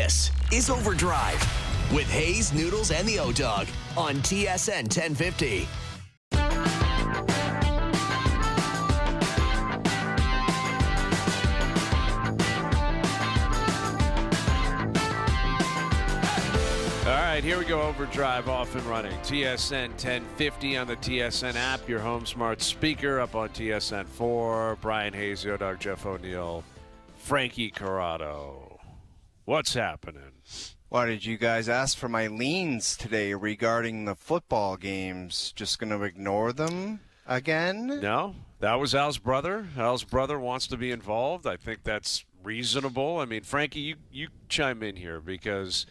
This is OverDrive with Hayes, Noodles, and the O-Dog on TSN 1050. All right, here we go. OverDrive off and running. TSN 1050 on the TSN app, your home smart speaker, up on TSN 4. Brian Hayes, O-Dog, Jeff O'Neill, Frankie Corrado. What's happening? Why did you guys ask for my leans today regarding the football games? Just going to ignore them again? No, that was Al's brother. Al's brother wants to be involved. I think that's reasonable. I mean, Frankie, you chime in here because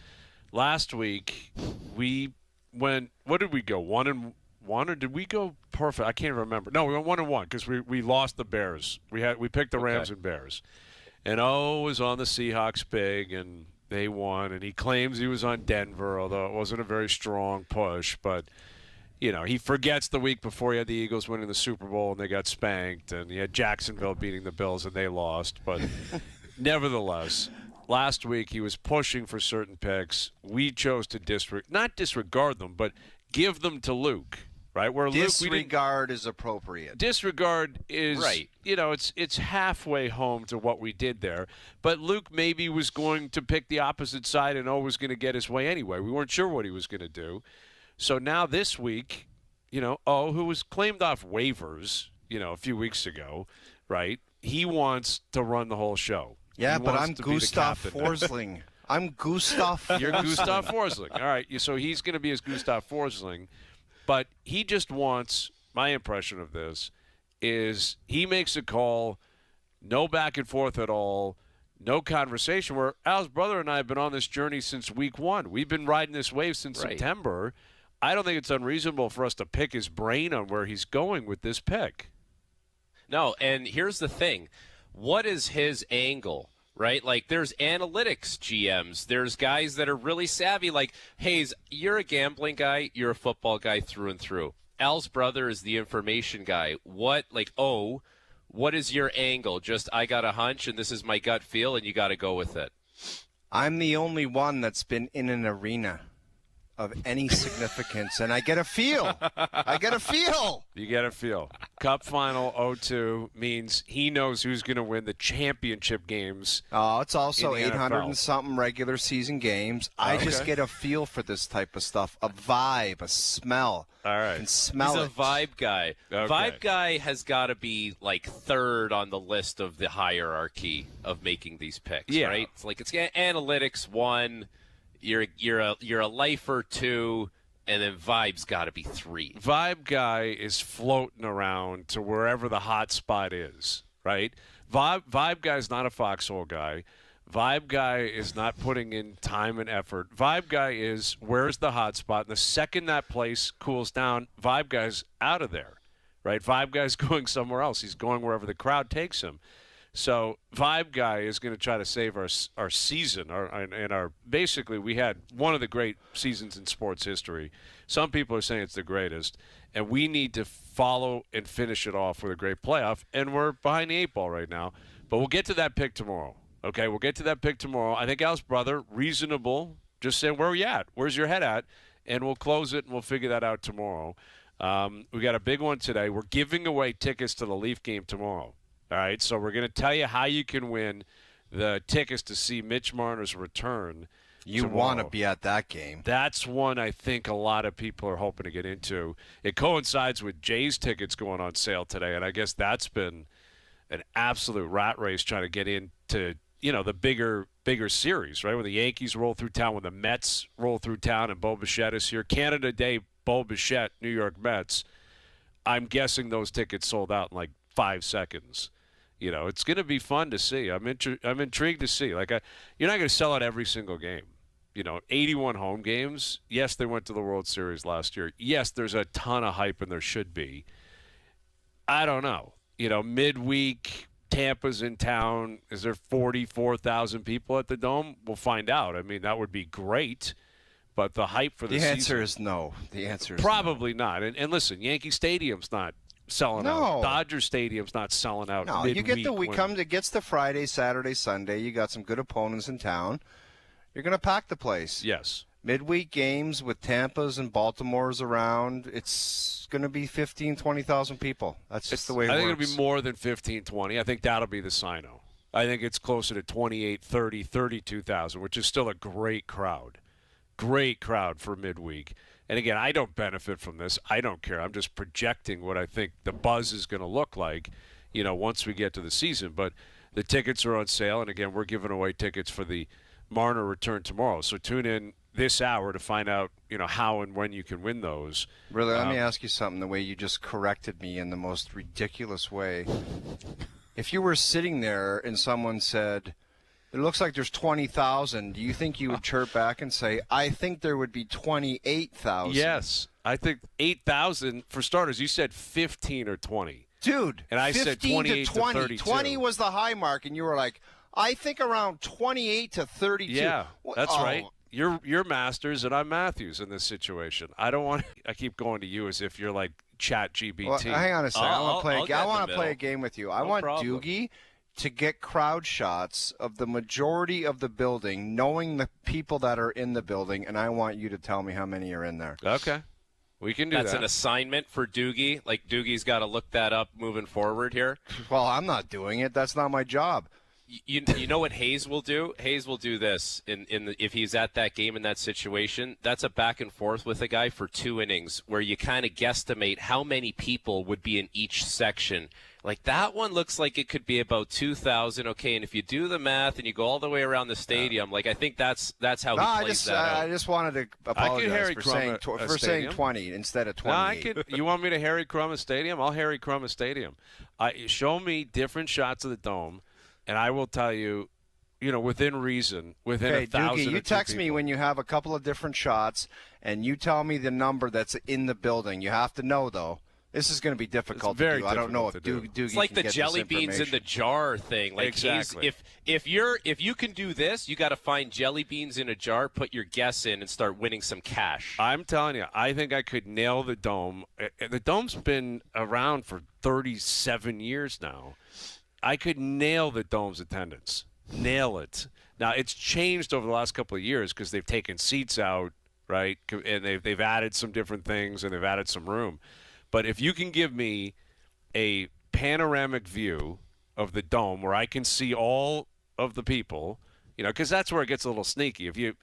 last week we went, what did we go, 1-1, or did we go perfect? I can't remember. No, we went 1-1 because we lost the Bears. We picked the Rams and Bears. And O was on the Seahawks big, and they won. And he claims he was on Denver, although it wasn't a very strong push. But, you know, he forgets the week before he had the Eagles winning the Super Bowl, and they got spanked. And he had Jacksonville beating the Bills, and they lost. But nevertheless, last week he was pushing for certain picks. We chose to not disregard them, but give them to Luke. Right, where disregard is appropriate. Disregard is, right. You know, it's halfway home to what we did there. But Luke maybe was going to pick the opposite side and O was going to get his way anyway. We weren't sure what he was going to do. So now this week, you know, O, who was claimed off waivers, you know, a few weeks ago, right, he wants to run the whole show. Yeah, but I'm Gustav Forsling. I'm Gustav You're Gustav Forsling. All right, so he's going to be his Gustav Forsling. But he just wants, my impression of this, is he makes a call, no back and forth at all, no conversation, where Al's brother and I have been on this journey since week 1. We've been riding this wave since September. I don't think it's unreasonable for us to pick his brain on where he's going with this pick. No, and here's the thing. What is his angle? Right? Like, there's analytics GMs. There's guys that are really savvy. Like, Hayes, you're a gambling guy. You're a football guy through and through. Al's brother is the information guy. What is your angle? Just, I got a hunch, and this is my gut feel, and you got to go with it. I'm the only one that's been in an arena of any significance, and I get a feel. I get a feel. You get a feel. Cup final 0-2 means he knows who's going to win the championship games. Oh, it's also in the 800 NFL. and something regular season games. I just get a feel for this type of stuff, a vibe, a smell. All right. And smell He's it. a vibe guy. Okay. Vibe guy has got to be like third on the list of the hierarchy of making these picks, right? It's like it's analytics 1, you're a lifer 2, and then vibe's got to be 3. Vibe guy is floating around to wherever the hot spot is, right? Vibe guy's not a foxhole guy. Vibe guy is not putting in time and effort. Vibe guy is where's the hot spot, and the second that place cools down, Vibe guy's out of there, right? Vibe guy's going somewhere else. He's going wherever the crowd takes him. So Vibe guy is going to try to save our season, basically we had one of the great seasons in sports history. Some people are saying it's the greatest, and we need to follow and finish it off with a great playoff, and we're behind the 8 ball right now. But we'll get to that pick tomorrow. Okay, we'll get to that pick tomorrow. I think Al's brother, reasonable, just saying, where are you at? Where's your head at? And we'll close it, and we'll figure that out tomorrow. We got a big one today. We're giving away tickets to the Leaf game tomorrow. All right, so we're going to tell you how you can win the tickets to see Mitch Marner's return. You want to be at that game. That's one I think a lot of people are hoping to get into. It coincides with Jay's tickets going on sale today, and I guess that's been an absolute rat race trying to get into, you know, the bigger series, right? When the Yankees roll through town, when the Mets roll through town, and Bo Bichette is here. Canada Day, Bo Bichette, New York Mets. I'm guessing those tickets sold out in like 5 seconds. You know, it's going to be fun to see. I'm intrigued to see. Like, you're not going to sell out every single game. You know, 81 home games. Yes, they went to the World Series last year. Yes, there's a ton of hype, and there should be. I don't know. You know, midweek, Tampa's in town. Is there 44,000 people at the Dome? We'll find out. I mean, that would be great. But the hype for the season. The answer is no. The answer is probably not. And listen, Yankee Stadium's not selling out. Dodger Stadium's not selling out. No, you get it gets the Friday, Saturday, Sunday. You got some good opponents in town. You're going to pack the place. Yes. Midweek games with Tampa's and Baltimore's around, it's going to be 15, 20,000 people. That's just the way it works. I think it'll be more than 15, 20. I think that'll be the sign-o. I think it's closer to 28, 30, 32,000, which is still a great crowd. Great crowd for midweek. And again, I don't benefit from this. I don't care. I'm just projecting what I think the buzz is going to look like, once we get to the season. But the tickets are on sale, and again, we're giving away tickets for the Marner return tomorrow. So tune in this hour to find out, how and when you can win those. Really, let me ask you something. The way you just corrected me in the most ridiculous way. If you were sitting there and someone said, "It looks like there's 20,000," do you think you would chirp back and say, "I think there would be 28,000"? Yes, I think 8,000 for starters. You said 15 or 20, dude. And I said 28 to 20. 32. 20 was the high mark, and you were like, "I think around 28 to 32." Yeah, that's right. You're Masters and I'm Matthews in this situation. I keep going to you as if you're like Chat GPT. Well, hang on a second. I want to play a game with you. I want problem. Doogie to get crowd shots of the majority of the building, knowing the people that are in the building, and I want you to tell me how many are in there. Okay. We can do that. That's an assignment for Doogie. Like, Doogie's got to look that up moving forward here. Well, I'm not doing it. That's not my job. You know what Hayes will do? Hayes will do this if he's at that game in that situation. That's a back and forth with a guy for 2 innings where you kind of guesstimate how many people would be in each section. Like, that one looks like it could be about 2,000. Okay, and if you do the math and you go all the way around the stadium, like, I think that's how he plays that out. I just wanted to apologize for saying 20 instead of 28. No, you want me to Harry Crumb a stadium? I'll Harry Crumb a stadium. Show me different shots of the dome. And I will tell you, within reason, within 1,000 Doogie, you text me when you have a couple of different shots, and you tell me the number that's in the building. You have to know, though. This is going to be difficult to do. I don't know if Doogie It's like the can jelly get beans in the jar thing. Like, exactly. If you can do this, you got to find jelly beans in a jar, put your guess in, and start winning some cash. I'm telling you, I think I could nail the dome. The dome's been around for 37 years now. I could nail the dome's attendance. Nail it. Now, it's changed over the last couple of years because they've taken seats out, right? And they've added some different things and they've added some room. But if you can give me a panoramic view of the dome where I can see all of the people, because that's where it gets a little sneaky. If you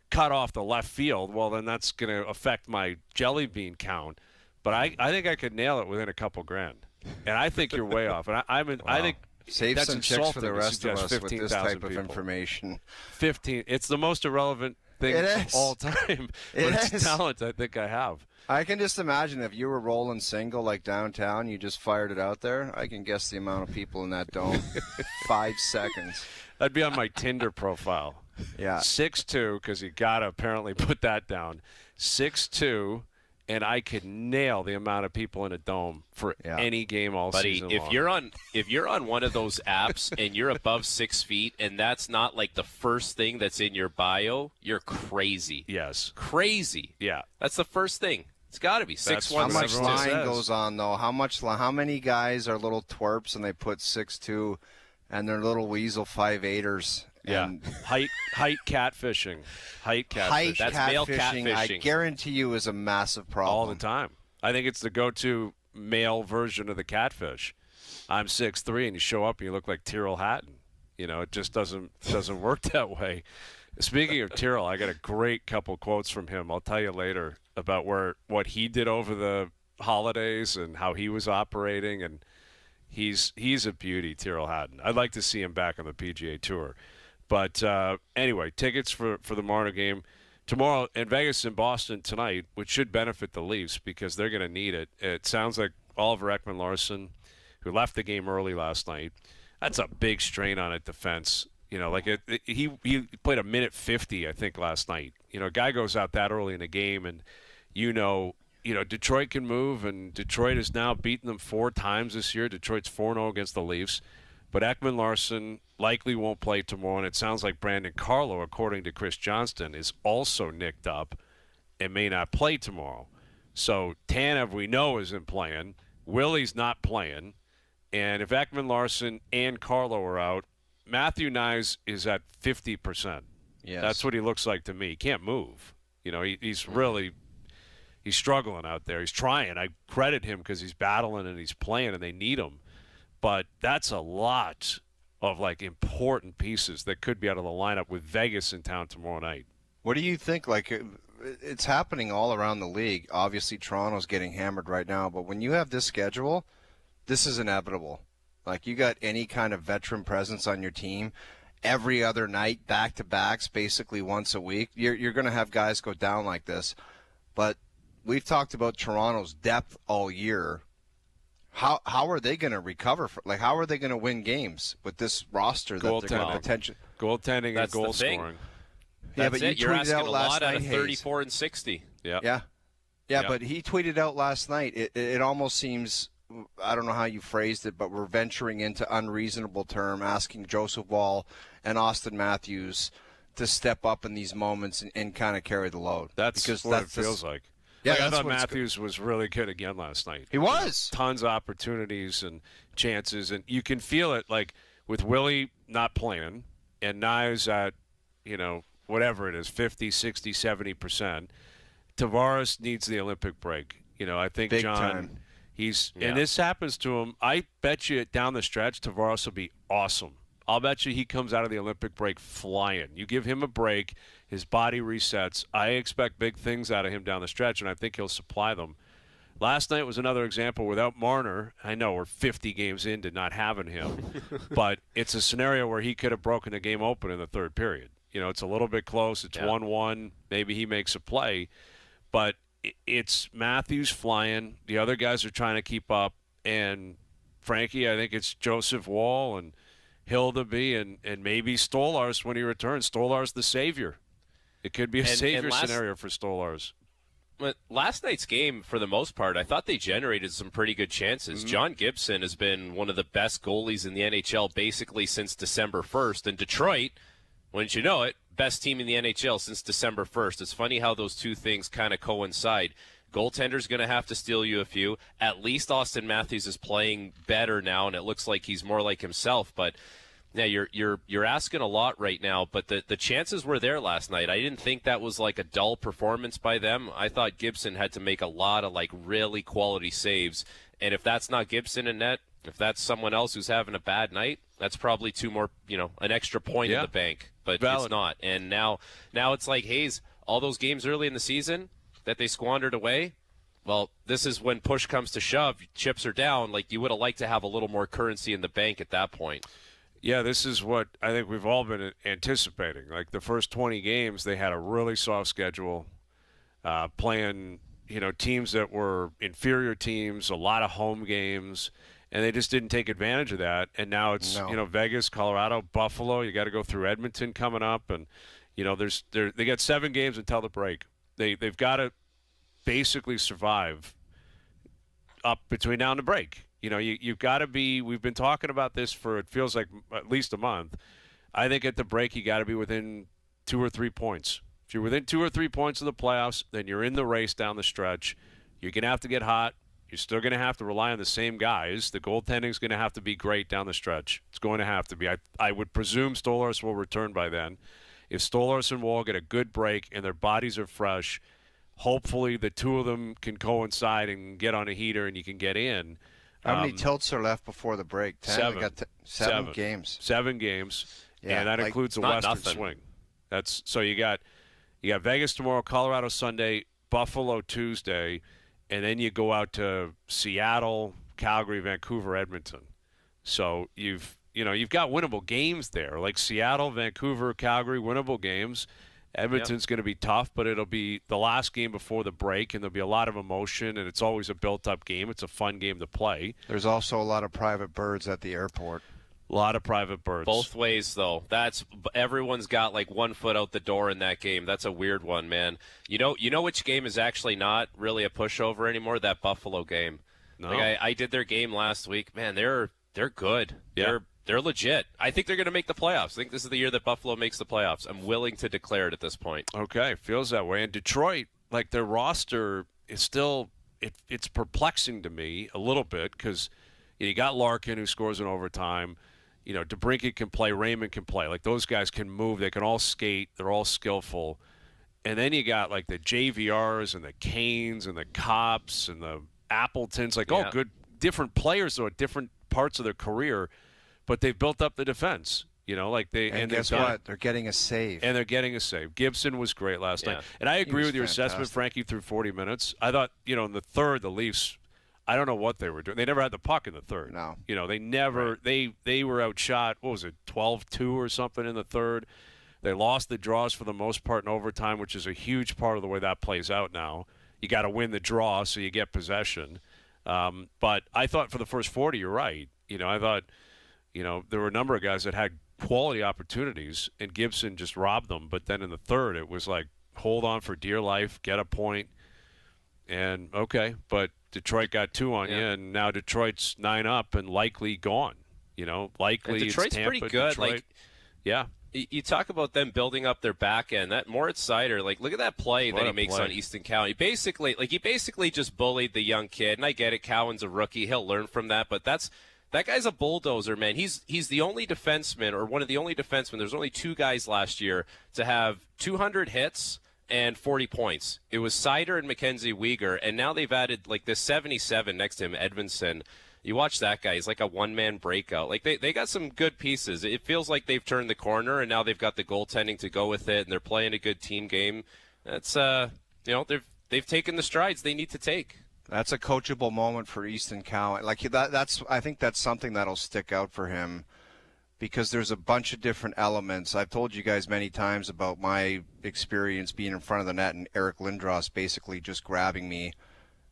cut off the left field, well, then that's going to affect my jelly bean count. But I think I could nail it within a couple grand. And I think you're way off. And I think save that's some chicks for the insulting to rest of suggest us with this type of people. information. 15. It's the most irrelevant thing of all time. It's talent I think I have. I can just imagine if you were rolling single like downtown, you just fired it out there. I can guess the amount of people in that dome. 5 seconds. That'd be on my Tinder profile. Yeah. 6'2", because you got to apparently put that down. 6'2", and I could nail the amount of people in a dome for any game all season long. If you're on one of those apps and you're above 6 feet and that's not like the first thing that's in your bio, you're crazy. Yes. Crazy. Yeah. That's the first thing. It's got to be 6'1". How much lying says. goes on, though? How many guys are little twerps and they put 6'2", and they're little weasel 5'8"ers? Yeah, height catfishing. Height catfishing. That's male catfishing. I guarantee you is a massive problem. All the time. I think it's the go-to male version of the catfish. I'm 6'3", and you show up and you look like Tyrrell Hatton. It just doesn't work that way. Speaking of Tyrrell, I got a great couple quotes from him. I'll tell you later about what he did over the holidays and how he was operating, and he's a beauty, Tyrrell Hatton. I'd like to see him back on the PGA Tour. But anyway, tickets for the Marner game tomorrow in Vegas and Boston tonight, which should benefit the Leafs because they're going to need it. It sounds like Oliver Ekman-Larsson, who left the game early last night, that's a big strain on a defense. He played a minute 50, I think, last night. A guy goes out that early in the game, and Detroit can move, and Detroit has now beaten them 4 times this year. Detroit's 4-0 against the Leafs. But Ekman-Larsson likely won't play tomorrow, and it sounds like Brandon Carlo, according to Chris Johnston, is also nicked up and may not play tomorrow. So Tanev, we know, isn't playing. Willie's not playing. And if Ekman-Larsson and Carlo are out, Matthew Nyes is at 50%. Yes. That's what he looks like to me. He can't move. He's really he's struggling out there. He's trying. I credit him because he's battling and he's playing, and they need him. But that's a lot of important pieces that could be out of the lineup with Vegas in town tomorrow night. What do you think? It's happening all around the league. Obviously, Toronto's getting hammered right now, but when you have this schedule, this is inevitable. You got any kind of veteran presence on your team every other night, back-to-backs, basically once a week. You're going to have guys go down like this. But we've talked about Toronto's depth all year. How are they going to recover? How are they going to win games with this roster that they're going to potentially goaltending and goal scoring? Yeah, but you're asking a lot out of 34 and 60. Yeah, but he tweeted out last night. It almost seems, I don't know how you phrased it, but we're venturing into unreasonable term, asking Joseph Wall and Austin Matthews to step up in these moments and kind of carry the load. That's what it feels like. Yeah, I thought Matthews was really good again last night. He was. Tons of opportunities and chances, and you can feel it with Willie not playing and Knives at, whatever it is, 50, 60, 70%. Tavares needs the Olympic break. I think Big John, time. And this happens to him. I bet you down the stretch, Tavares will be awesome. I'll bet you he comes out of the Olympic break flying. You give him a break, his body resets. I expect big things out of him down the stretch, and I think he'll supply them. Last night was another example without Marner. I know we're 50 games into not having him, but it's a scenario where he could have broken the game open in the third period. It's a little bit close. It's 1-1. Maybe he makes a play, but it's Matthews flying. The other guys are trying to keep up, and Frankie, I think it's Joseph Wall and Halladay and maybe Stolarz when he returns. Stolarz the savior. It could be a savior scenario for Stolarz. But last night's game, for the most part, I thought they generated some pretty good chances. Mm-hmm. John Gibson has been one of the best goalies in the NHL basically since December 1st. And Detroit, wouldn't you know it, best team in the NHL since December 1st. It's funny how those two things kind of coincide. Goaltender's going to have to steal you a few. At least Austin Matthews is playing better now, and it looks like he's more like himself. But yeah, you're asking a lot right now. But the chances were there last night. I didn't think that was a dull performance by them. I thought Gibson had to make a lot of really quality saves. And if that's not Gibson in net, if that's someone else who's having a bad night, that's probably two more, an extra point in the bank. But It's not. And now it's Hayes, all those games early in the season that they squandered away, well, this is when push comes to shove, chips are down. You would have liked to have a little more currency in the bank at that point. Yeah, this is what I think we've all been anticipating. The first 20 games, they had a really soft schedule, playing, teams that were inferior teams, a lot of home games, and they just didn't take advantage of that. And now it's, Vegas, Colorado, Buffalo. You got to go through Edmonton coming up, and they got 7 games until the break. They've got to basically survive up between now and the break. You've got to be – we've been talking about this for it feels like at least a month. I think at the break you got to be within 2 or 3 points. If you're within 2 or 3 points of the playoffs, then you're in the race down the stretch. You're going to have to get hot. You're still going to have to rely on the same guys. The goaltending's going to have to be great down the stretch. It's going to have to be. I would presume Stolarz will return by then. If Stolarz and Wall get a good break and their bodies are fresh, hopefully the two of them can coincide and get on a heater and you can get in. How many tilts are left before the break? 10? 7. We got 7 games. 7 games, yeah, and that includes the Western nothing. swing. So you got Vegas tomorrow, Colorado Sunday, Buffalo Tuesday, and then you go out to Seattle, Calgary, Vancouver, Edmonton. So you've got winnable games there, like Seattle, Vancouver, Calgary, winnable games. Edmonton's going to be tough, but it'll be the last game before the break, and there'll be a lot of emotion, and it's always a built-up game. It's a fun game to play. There's also a lot of private birds at the airport. A lot of private birds. Both ways, though. Everyone's got 1 foot out the door in that game. That's a weird one, man. You know which game is actually not really a pushover anymore? That Buffalo game. No. I did their game last week. Man, they're good. Yeah. They're legit. I think they're going to make the playoffs. I think this is the year that Buffalo makes the playoffs. I'm willing to declare it at this point. Okay, feels that way. And Detroit, their roster is still it's perplexing to me a little bit because you got Larkin who scores in overtime. DeBrincat can play, Raymond can play. Like, those guys can move. They can all skate. They're all skillful. And then you got, like, the JVRs and the Canes and the Cops and the Appletons, like, all good, different players, though, at different parts of their career. But they've built up the defense. And guess what? They're getting a save. And they're getting a save. Gibson was great last night. And I agree with your assessment, Frankie, through 40 minutes. I thought, in the third, the Leafs, I don't know what they were doing. They never had the puck in the third. No. They never they were outshot, 12-2 or something in the third. They lost the draws for the most part in overtime, which is a huge part of the way that plays out now. You got to win the draw so you get possession. But I thought for the first 40, you're right. I thought, there were a number of guys that had quality opportunities, and Gibson just robbed them. But then in the third, it was like, hold on for dear life, get a point, and okay. But Detroit got 2 on you, and now Detroit's 9 up and likely gone. Likely and Detroit's it's Tampa, pretty good. Detroit. You talk about them building up their back end. That Moritz Seider, look at that play that he makes on Easton Cowan. He basically just bullied the young kid, and I get it. Cowan's a rookie; he'll learn from that. But that guy's a bulldozer, man. He's the only defenseman, or one of the only defensemen. There's only 2 guys last year to have 200 hits and 40 points. It was Seider and Mackenzie Weegar, and now they've added this 77 next to him, Edvinsson. You watch that guy; he's like a one-man breakout. They got some good pieces. It feels like they've turned the corner, and now they've got the goaltending to go with it, and they're playing a good team game. That's they've taken the strides they need to take. That's a coachable moment for Easton Cowan. I think that's something that'll stick out for him, because there's a bunch of different elements. I've told you guys many times about my experience being in front of the net and Eric Lindros basically just grabbing me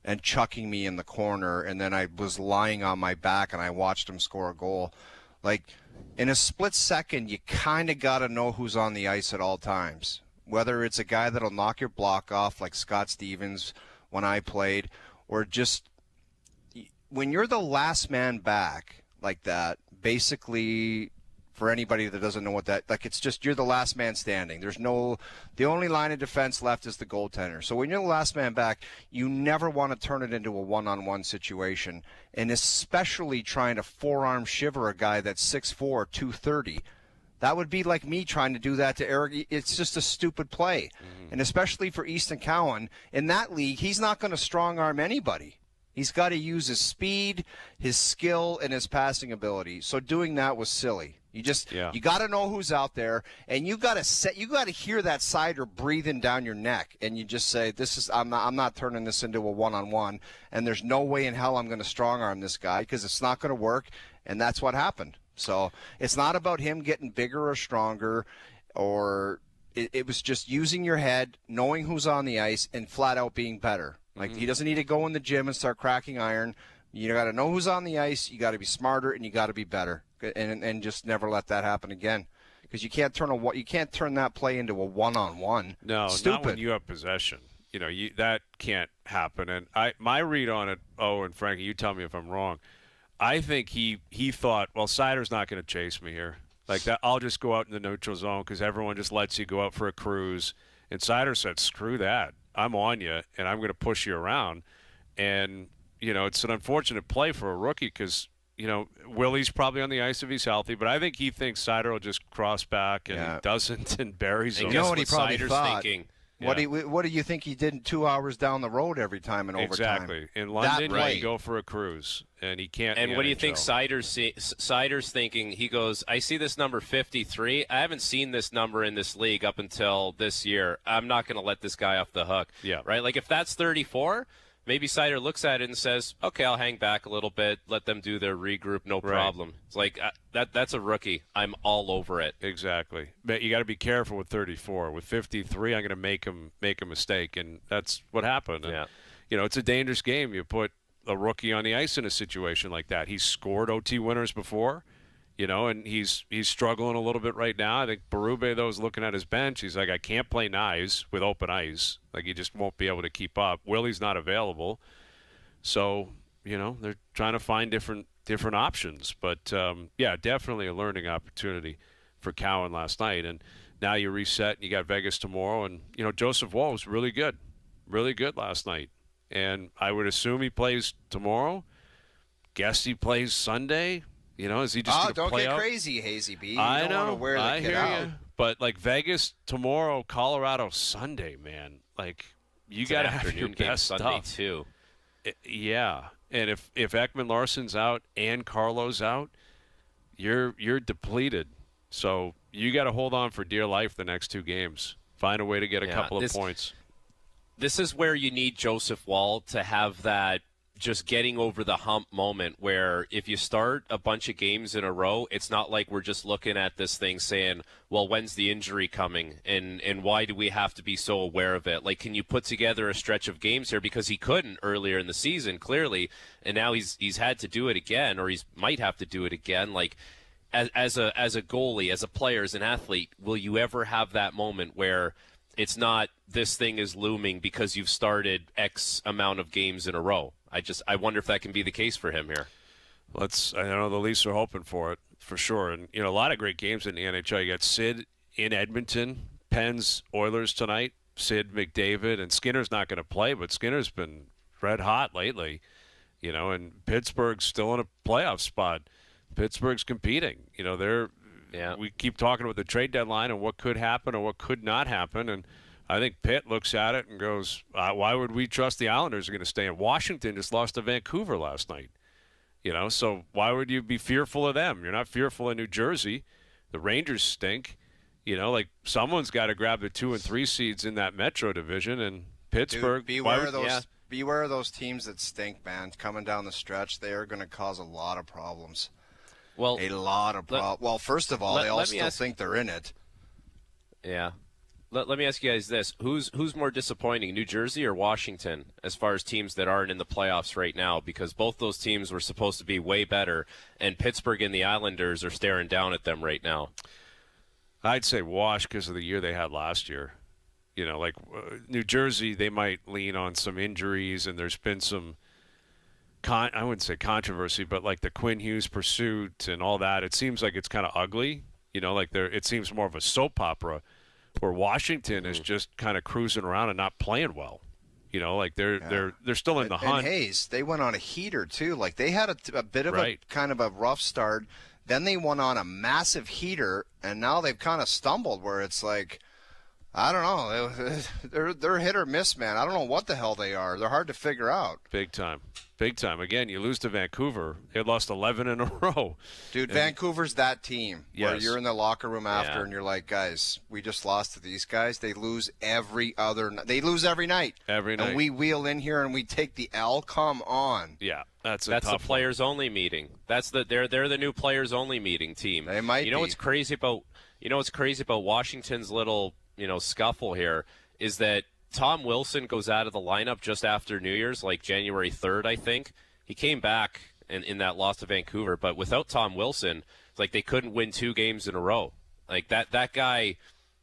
and chucking me in the corner, and then I was lying on my back and I watched him score a goal. In a split second, you kind of got to know who's on the ice at all times, whether it's a guy that'll knock your block off like Scott Stevens when I played, or just when you're the last man back like that, basically, for anybody that doesn't know what that, it's just you're the last man standing. The only line of defense left is the goaltender. So when you're the last man back, you never want to turn it into a one-on-one situation, and especially trying to forearm shiver a guy that's 6'4", 230. That would be like me trying to do that to Eric. It's just a stupid play. Mm-hmm. And especially for Easton Cowan, in that league, he's not going to strong-arm anybody. He's got to use his speed, his skill, and his passing ability. So doing that was silly. You got to know who's out there, and you got to hear that Seider breathing down your neck, and you just say, I'm not turning this into a one-on-one, and there's no way in hell I'm going to strong-arm this guy, because it's not going to work, and that's what happened. So it's not about him getting bigger or stronger, or it was just using your head, knowing who's on the ice, and flat out being better. He doesn't need to go in the gym and start cracking iron. You got to know who's on the ice. You got to be smarter, and you got to be better, and just never let that happen again. Because you can't turn that play into a one-on-one. No, stupid. Not when you have possession. That can't happen. And my read on it. Oh, and Frankie, you tell me if I'm wrong. I think he thought, well, Seider's not going to chase me here. Like that, I'll just go out in the neutral zone because everyone just lets you go out for a cruise. And Seider said, screw that. I'm on you, and I'm going to push you around. And, it's an unfortunate play for a rookie because, Willie's probably on the ice if he's healthy. But I think he thinks Seider will just cross back, and he doesn't, and buries him. You know what he probably thought? Thinking. What do you think he did 2 hours down the road every time in overtime? Exactly. In London, you go for a cruise, and he can't. And what do you think Seider's thinking? He goes, I see this number 53. I haven't seen this number in this league up until this year. I'm not going to let this guy off the hook. Yeah. Right? If that's 34, maybe Seider looks at it and says, okay, I'll hang back a little bit, let them do their regroup, no problem. It's that's a rookie. I'm all over it. Exactly. But you got to be careful with 34. With 53, I'm going to make a mistake, and that's what happened. And, it's a dangerous game. You put a rookie on the ice in a situation like that. He's scored OT winners before, and he's struggling a little bit right now. I think Berube, though, is looking at his bench. He's like, I can't play Nyes with open ice. He just won't be able to keep up. Willie's not available. So, they're trying to find different options. But, definitely a learning opportunity for Cowan last night. And now you reset and you got Vegas tomorrow. And, Joseph Woll was really good last night. And I would assume he plays tomorrow. Guess he plays Sunday. You know, is he just going to play don't out? get crazy, Hazy B. I don't know. want to wear the I kid hear out. you. But like Vegas tomorrow, Colorado Sunday, man. Like you got to have your best Sunday stuff. too. Yeah, and if Ekman Larson's out and Carlo's out, you're depleted. So you got to hold on for dear life the next 2 games. Find a way to get a couple of points. This is where you need Joseph Wall to have that just getting over the hump moment where if you start a bunch of games in a row, it's not like we're just looking at this thing saying, well, when's the injury coming and why do we have to be so aware of it? Like, can you put together a stretch of games here? Because he couldn't earlier in the season, clearly, and now he's had to do it again, or he might have to do it again. Like, as a goalie, as a player, as an athlete, will you ever have that moment where it's not this thing is looming because you've started X amount of games in a row? I wonder if that can be the case for him here. I know the Leafs are hoping for it, for sure. And, you know, a lot of great games in the NHL. You got Sid in Edmonton, Pens, Oilers tonight, Sid, McDavid, and Skinner's not going to play, but Skinner's been red hot lately, you know, and Pittsburgh's still in a playoff spot. Pittsburgh's competing. You know, we keep talking about the trade deadline and what could happen or what could not happen, and I think Pitt looks at it and goes, why would we trust the Islanders are going to stay in? Washington just lost to Vancouver last night. You know, so why would you be fearful of them? You're not fearful of New Jersey. The Rangers stink. You know, like someone's got to grab the 2 and 3 seeds in that Metro division, and Pittsburgh. Dude, beware of those teams that stink, man. Coming down the stretch, they are going to cause a lot of problems. Well, a lot of problems. Well, first of all, they all still think they're in it. Yeah. Let me ask you guys this. Who's more disappointing, New Jersey or Washington, as far as teams that aren't in the playoffs right now? Because both those teams were supposed to be way better, and Pittsburgh and the Islanders are staring down at them right now. I'd say Wash because of the year they had last year. You know, like New Jersey, they might lean on some injuries, and there's been some, I wouldn't say controversy, but like the Quinn Hughes pursuit and all that. It seems like it's kind of ugly. You know, like it seems more of a soap opera. Where Washington is just kind of cruising around and not playing well, you know, like they're still in the hunt. And Hayes, they went on a heater too. Like they had a bit of a kind of a rough start, then they went on a massive heater, and now they've kind of stumbled. Where it's like, I don't know, they're hit or miss, man. I don't know what the hell they are. They're hard to figure out. Big time. Again, you lose to Vancouver. They had lost 11 in a row. Dude, Vancouver's that team where you're in the locker room after and you're like, guys, we just lost to these guys. They lose every night. And we wheel in here and we take the L. Come on. Yeah, that's the players only meeting. They're the new players only meeting team. They might. You know what's crazy about Washington's little scuffle here is that Tom Wilson goes out of the lineup just after New Year's, like January 3rd, I think. He came back in that loss to Vancouver, but without Tom Wilson, it's like they couldn't win 2 games in a row. Like that guy,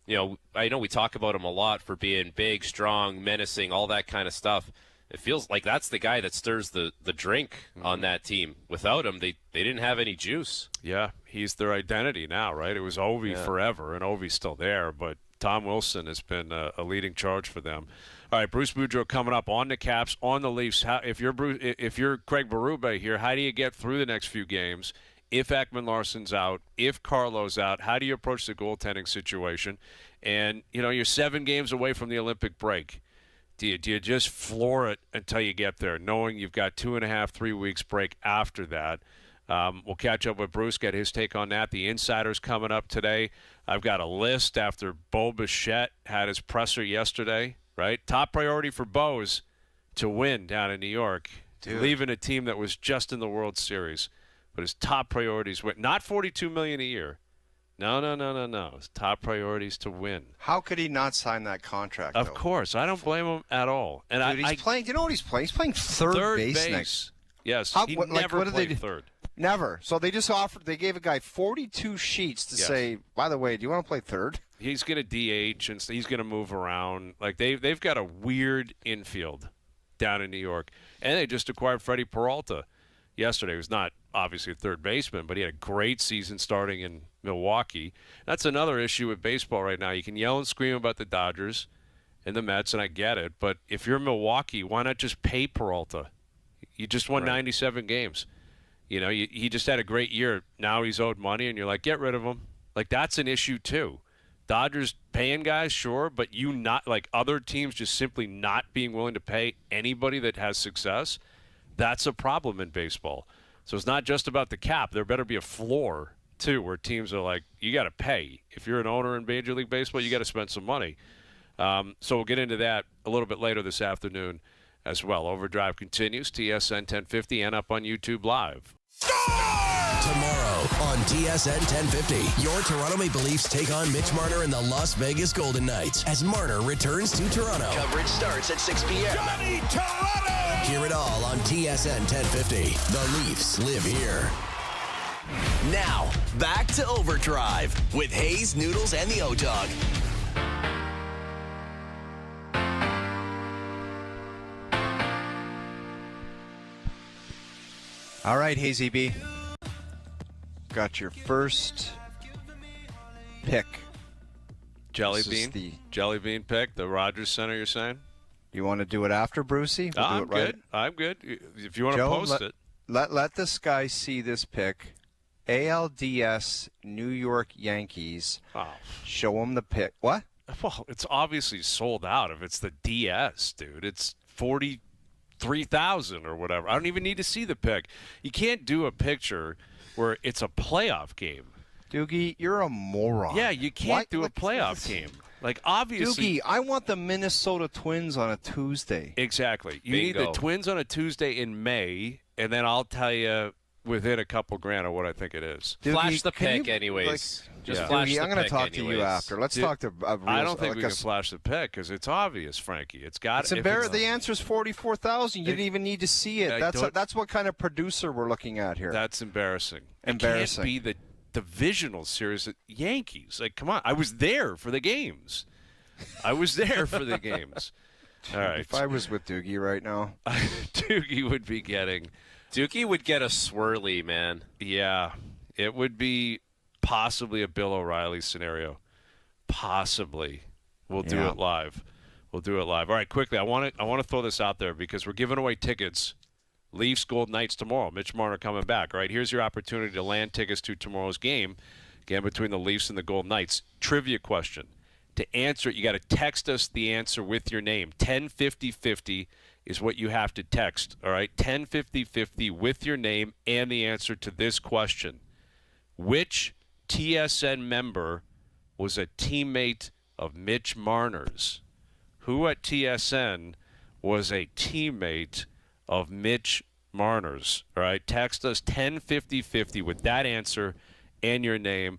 I know we talk about him a lot for being big, strong, menacing, all that kind of stuff. It feels like that's the guy that stirs the drink on that team. Without him, they didn't have any juice. Yeah, he's their identity now, right? It was Ovi forever, and Ovi's still there, but Tom Wilson has been a leading charge for them. All right, Bruce Boudreau coming up on the Caps, on the Leafs. If you're Craig Berube here, how do you get through the next few games? If Ekman Larsson's out, if Carlo's out, how do you approach the goaltending situation? And, you're 7 games away from the Olympic break. Do you just floor it until you get there, knowing you've got 2.5, 3 weeks break after that? We'll catch up with Bruce, get his take on that. The Insider's coming up today. I've got a list after Bo Bichette had his presser yesterday, right? Top priority for Bo is to win down in New York, leaving a team that was just in the World Series. But his top priorities win. Not $42 million a year. No. His top priority is to win. How could he not sign that contract, Of course. I don't blame him at all. And Dude, he's playing. You know what he's playing? He's playing third base next. Yes, he never played third. Never. So they just they gave a guy 42 sheets to say, by the way, do you want to play third? He's going to DH, and he's going to move around. Like they've got a weird infield down in New York. And they just acquired Freddie Peralta yesterday. He was not obviously a third baseman, but he had a great season starting in Milwaukee. That's another issue with baseball right now. You can yell and scream about the Dodgers and the Mets, and I get it. But if you're Milwaukee, why not just pay Peralta? You just won 97 games. You know, he just had a great year. Now he's owed money, and you're like, get rid of him. Like, that's an issue too. Dodgers paying guys, sure, but you not like other teams just simply not being willing to pay anybody that has success. That's a problem in baseball. So it's not just about the cap. There better be a floor too, where teams are like, you got to pay. If you're an owner in Major League Baseball, you got to spend some money. So we'll get into that a little bit later this afternoon as well. Overdrive continues, TSN 1050 and up on YouTube Live. Tomorrow on TSN 1050, your Toronto Maple Leafs take on Mitch Marner and the Las Vegas Golden Knights as Marner returns to Toronto. Coverage starts at 6 p.m. Johnny Toronto! Hear it all on TSN 1050. The Leafs live here. Now, back to Overdrive with Hayes, Noodles, and the O-Dog. All right, Hazy B. Got your first pick. Jelly bean pick, the Rogers Center, you're saying? You want to do it after, Brucey? We'll I'm do it right. good. I'm good. If you want to post it. Let this guy see this pick. ALDS New York Yankees. Oh. Show him the pick. What? Well, it's obviously sold out if it's the DS, dude. It's 43,000 or whatever. I don't even need to see the pick. You can't do a picture where it's a playoff game. Doogie, you're a moron. Yeah, you can't do a playoff game. Like, obviously. Doogie, I want the Minnesota Twins on a Tuesday. Exactly. You Bingo. need the Twins on a Tuesday in May, and then I'll tell you within a couple grand of what I think it is. Doogie, Flash the can pick, anyways. Just Yeah. flash Doogie, the I'm going pick to talk to you anyways. after. Let's Dude, talk to a real, I don't think like we can flash the pick because it's obvious, Frankie. It's got It's embarrassing. The answer is 44,000. You didn't even need to see it. That's what kind of producer we're looking at here. That's embarrassing. Embarrassing. It can't be the divisional series at Yankees. Like, come on. I was there for the games. All right. If I was with Doogie right now. Doogie would be getting. Dookie would get a swirly, man. Yeah. It would be possibly a Bill O'Reilly scenario. Possibly. We'll do it live. All right, quickly. I want to throw this out there because we're giving away tickets. Leafs Golden Knights tomorrow. Mitch Marner coming back. All right, here's your opportunity to land tickets to tomorrow's game. Again, between the Leafs and the Golden Knights. Trivia question. To answer it, you got to text us the answer with your name. 105050 is what you have to text. All right, 105050 with your name and the answer to this question. Which TSN member was a teammate of Mitch Marner's? Who at TSN was a teammate of Mitch Marner's? All right, text us 105050 with that answer and your name.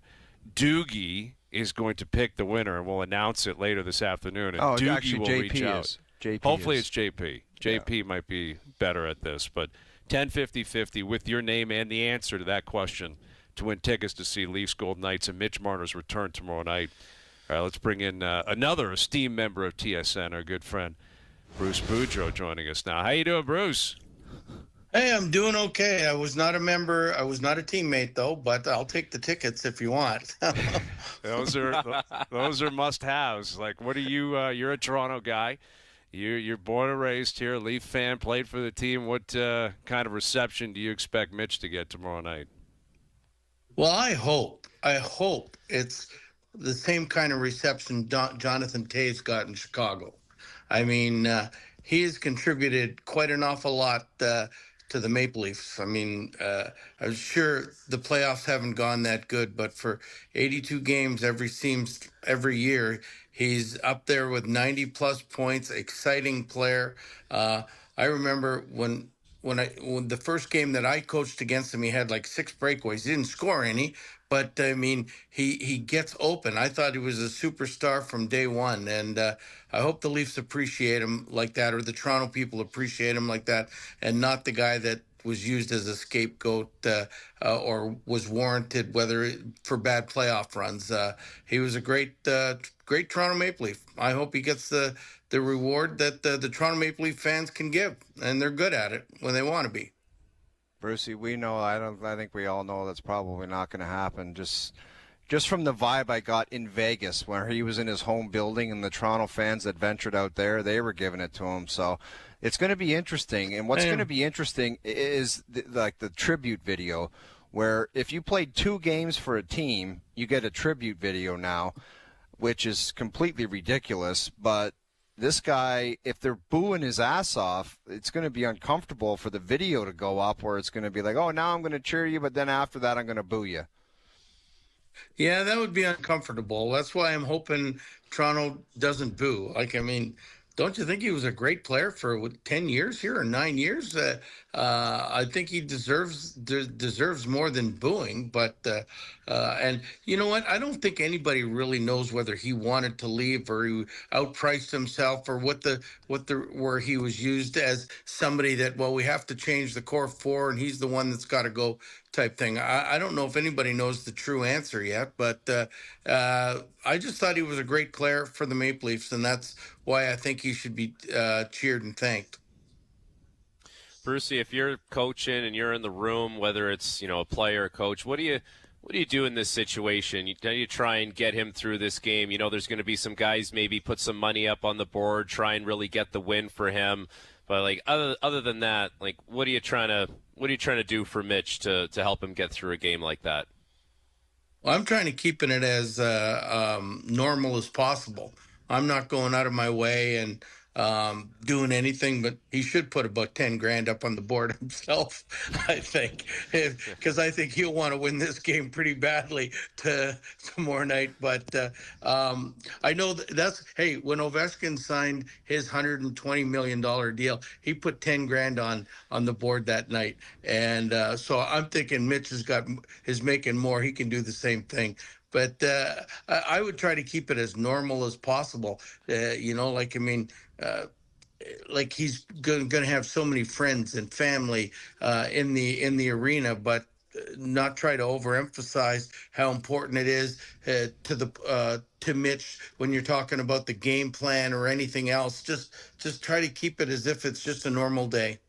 Doogie is going to pick the winner, and we'll announce it later this afternoon. And Doogie actually, will JP reach out. is. JP Hopefully is. it's JP. JP might be better at this, but 105050 with your name and the answer to that question to win tickets to see Leafs Golden Knights and Mitch Marner's return tomorrow night. All right, let's bring in another esteemed member of TSN, our good friend Bruce Boudreau, joining us now. How you doing, Bruce? Hey, I'm doing okay. I was not a member. I was not a teammate, though, but I'll take the tickets if you want. Those are must-haves. Like, what are you? You're a Toronto guy. You're born and raised here, Leaf fan, played for the team. What kind of reception do you expect Mitch to get tomorrow night? Well, I hope it's the same kind of reception Jonathan Toews got in Chicago. I mean, he has contributed quite an awful lot to the Maple Leafs. I mean, I'm sure the playoffs haven't gone that good, but for 82 games every year, he's up there with 90-plus points, exciting player. I remember when the first game that I coached against him, he had like 6 breakaways. He didn't score any, but I mean, he gets open. I thought he was a superstar from day one, and I hope the Leafs appreciate him like that, or the Toronto people appreciate him like that, and not the guy that was used as a scapegoat or was warranted for bad playoff runs. He was a great Toronto Maple Leaf. I hope he gets the reward that the Toronto Maple Leaf fans can give, and they're good at it when they want to be. Brucey, we know. I think we all know that's probably not going to happen. Just just from the vibe I got in Vegas, where he was in his home building, and the Toronto fans that ventured out there, they were giving it to him. So it's going to be interesting. And what's going to be interesting is the tribute video, where if you played 2 games for a team, you get a tribute video now, which is completely ridiculous. But this guy, if they're booing his ass off, it's going to be uncomfortable for the video to go up, where it's going to be like, oh, now I'm going to cheer you, but then after that I'm going to boo you. Yeah, that would be uncomfortable. That's why I'm hoping Toronto doesn't boo. Don't you think he was a great player for 10 years here or 9 years? I think he deserves more than booing. But and you know what? I don't think anybody really knows whether he wanted to leave or he outpriced himself, or where he was used as somebody that, well, we have to change the core 4 and he's the one that's got to go type thing. I don't know if anybody knows the true answer yet, but I just thought he was a great player for the Maple Leafs, and that's why I think he should be cheered and thanked. Brucey, if you're coaching and you're in the room, whether it's a player or coach, what do you do in this situation? You try and get him through this game. There's going to be some guys maybe put some money up on the board, try and really get the win for him. But other than that, what are you trying to do for Mitch to help him get through a game like that? Well, I'm trying to keep it as normal as possible. I'm not going out of my way and doing anything, but he should put about 10 grand up on the board himself, I think, because I think he'll want to win this game pretty badly tomorrow night. But I know hey, when Ovechkin signed his $120 million deal, he put 10 grand on the board that night. And so I'm thinking Mitch is making more. He can do the same thing. But I would try to keep it as normal as possible. He's going to have so many friends and family in the arena, but not try to overemphasize how important it is to Mitch when you're talking about the game plan or anything else. Just try to keep it as if it's just a normal day.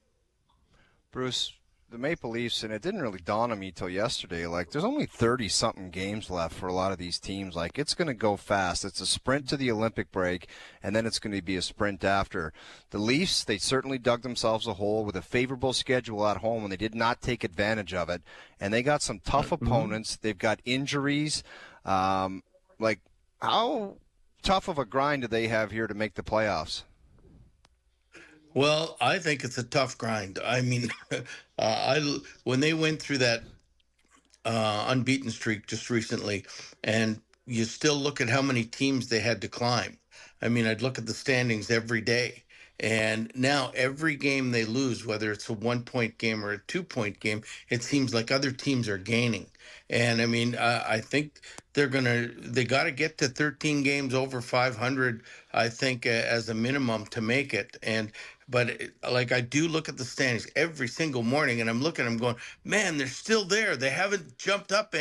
Bruce, the Maple Leafs, and it didn't really dawn on me till yesterday, there's only 30-something games left for a lot of these teams. It's going to go fast. It's a sprint to the Olympic break, and then it's going to be a sprint after. The Leafs, they certainly dug themselves a hole with a favorable schedule at home, and they did not take advantage of it. And they got some tough opponents. They've got injuries. How tough of a grind do they have here to make the playoffs? Well, I think it's a tough grind. When they went through that unbeaten streak just recently, and you still look at how many teams they had to climb. I'd look at the standings every day, and now every game they lose, whether it's a 1-point game or a 2-point game, it seems like other teams are gaining. And I think they got to get to 13 games over 500, I think, as a minimum to make it. But I do look at the standings every single morning, and I'm going, man, they're still there. They haven't jumped up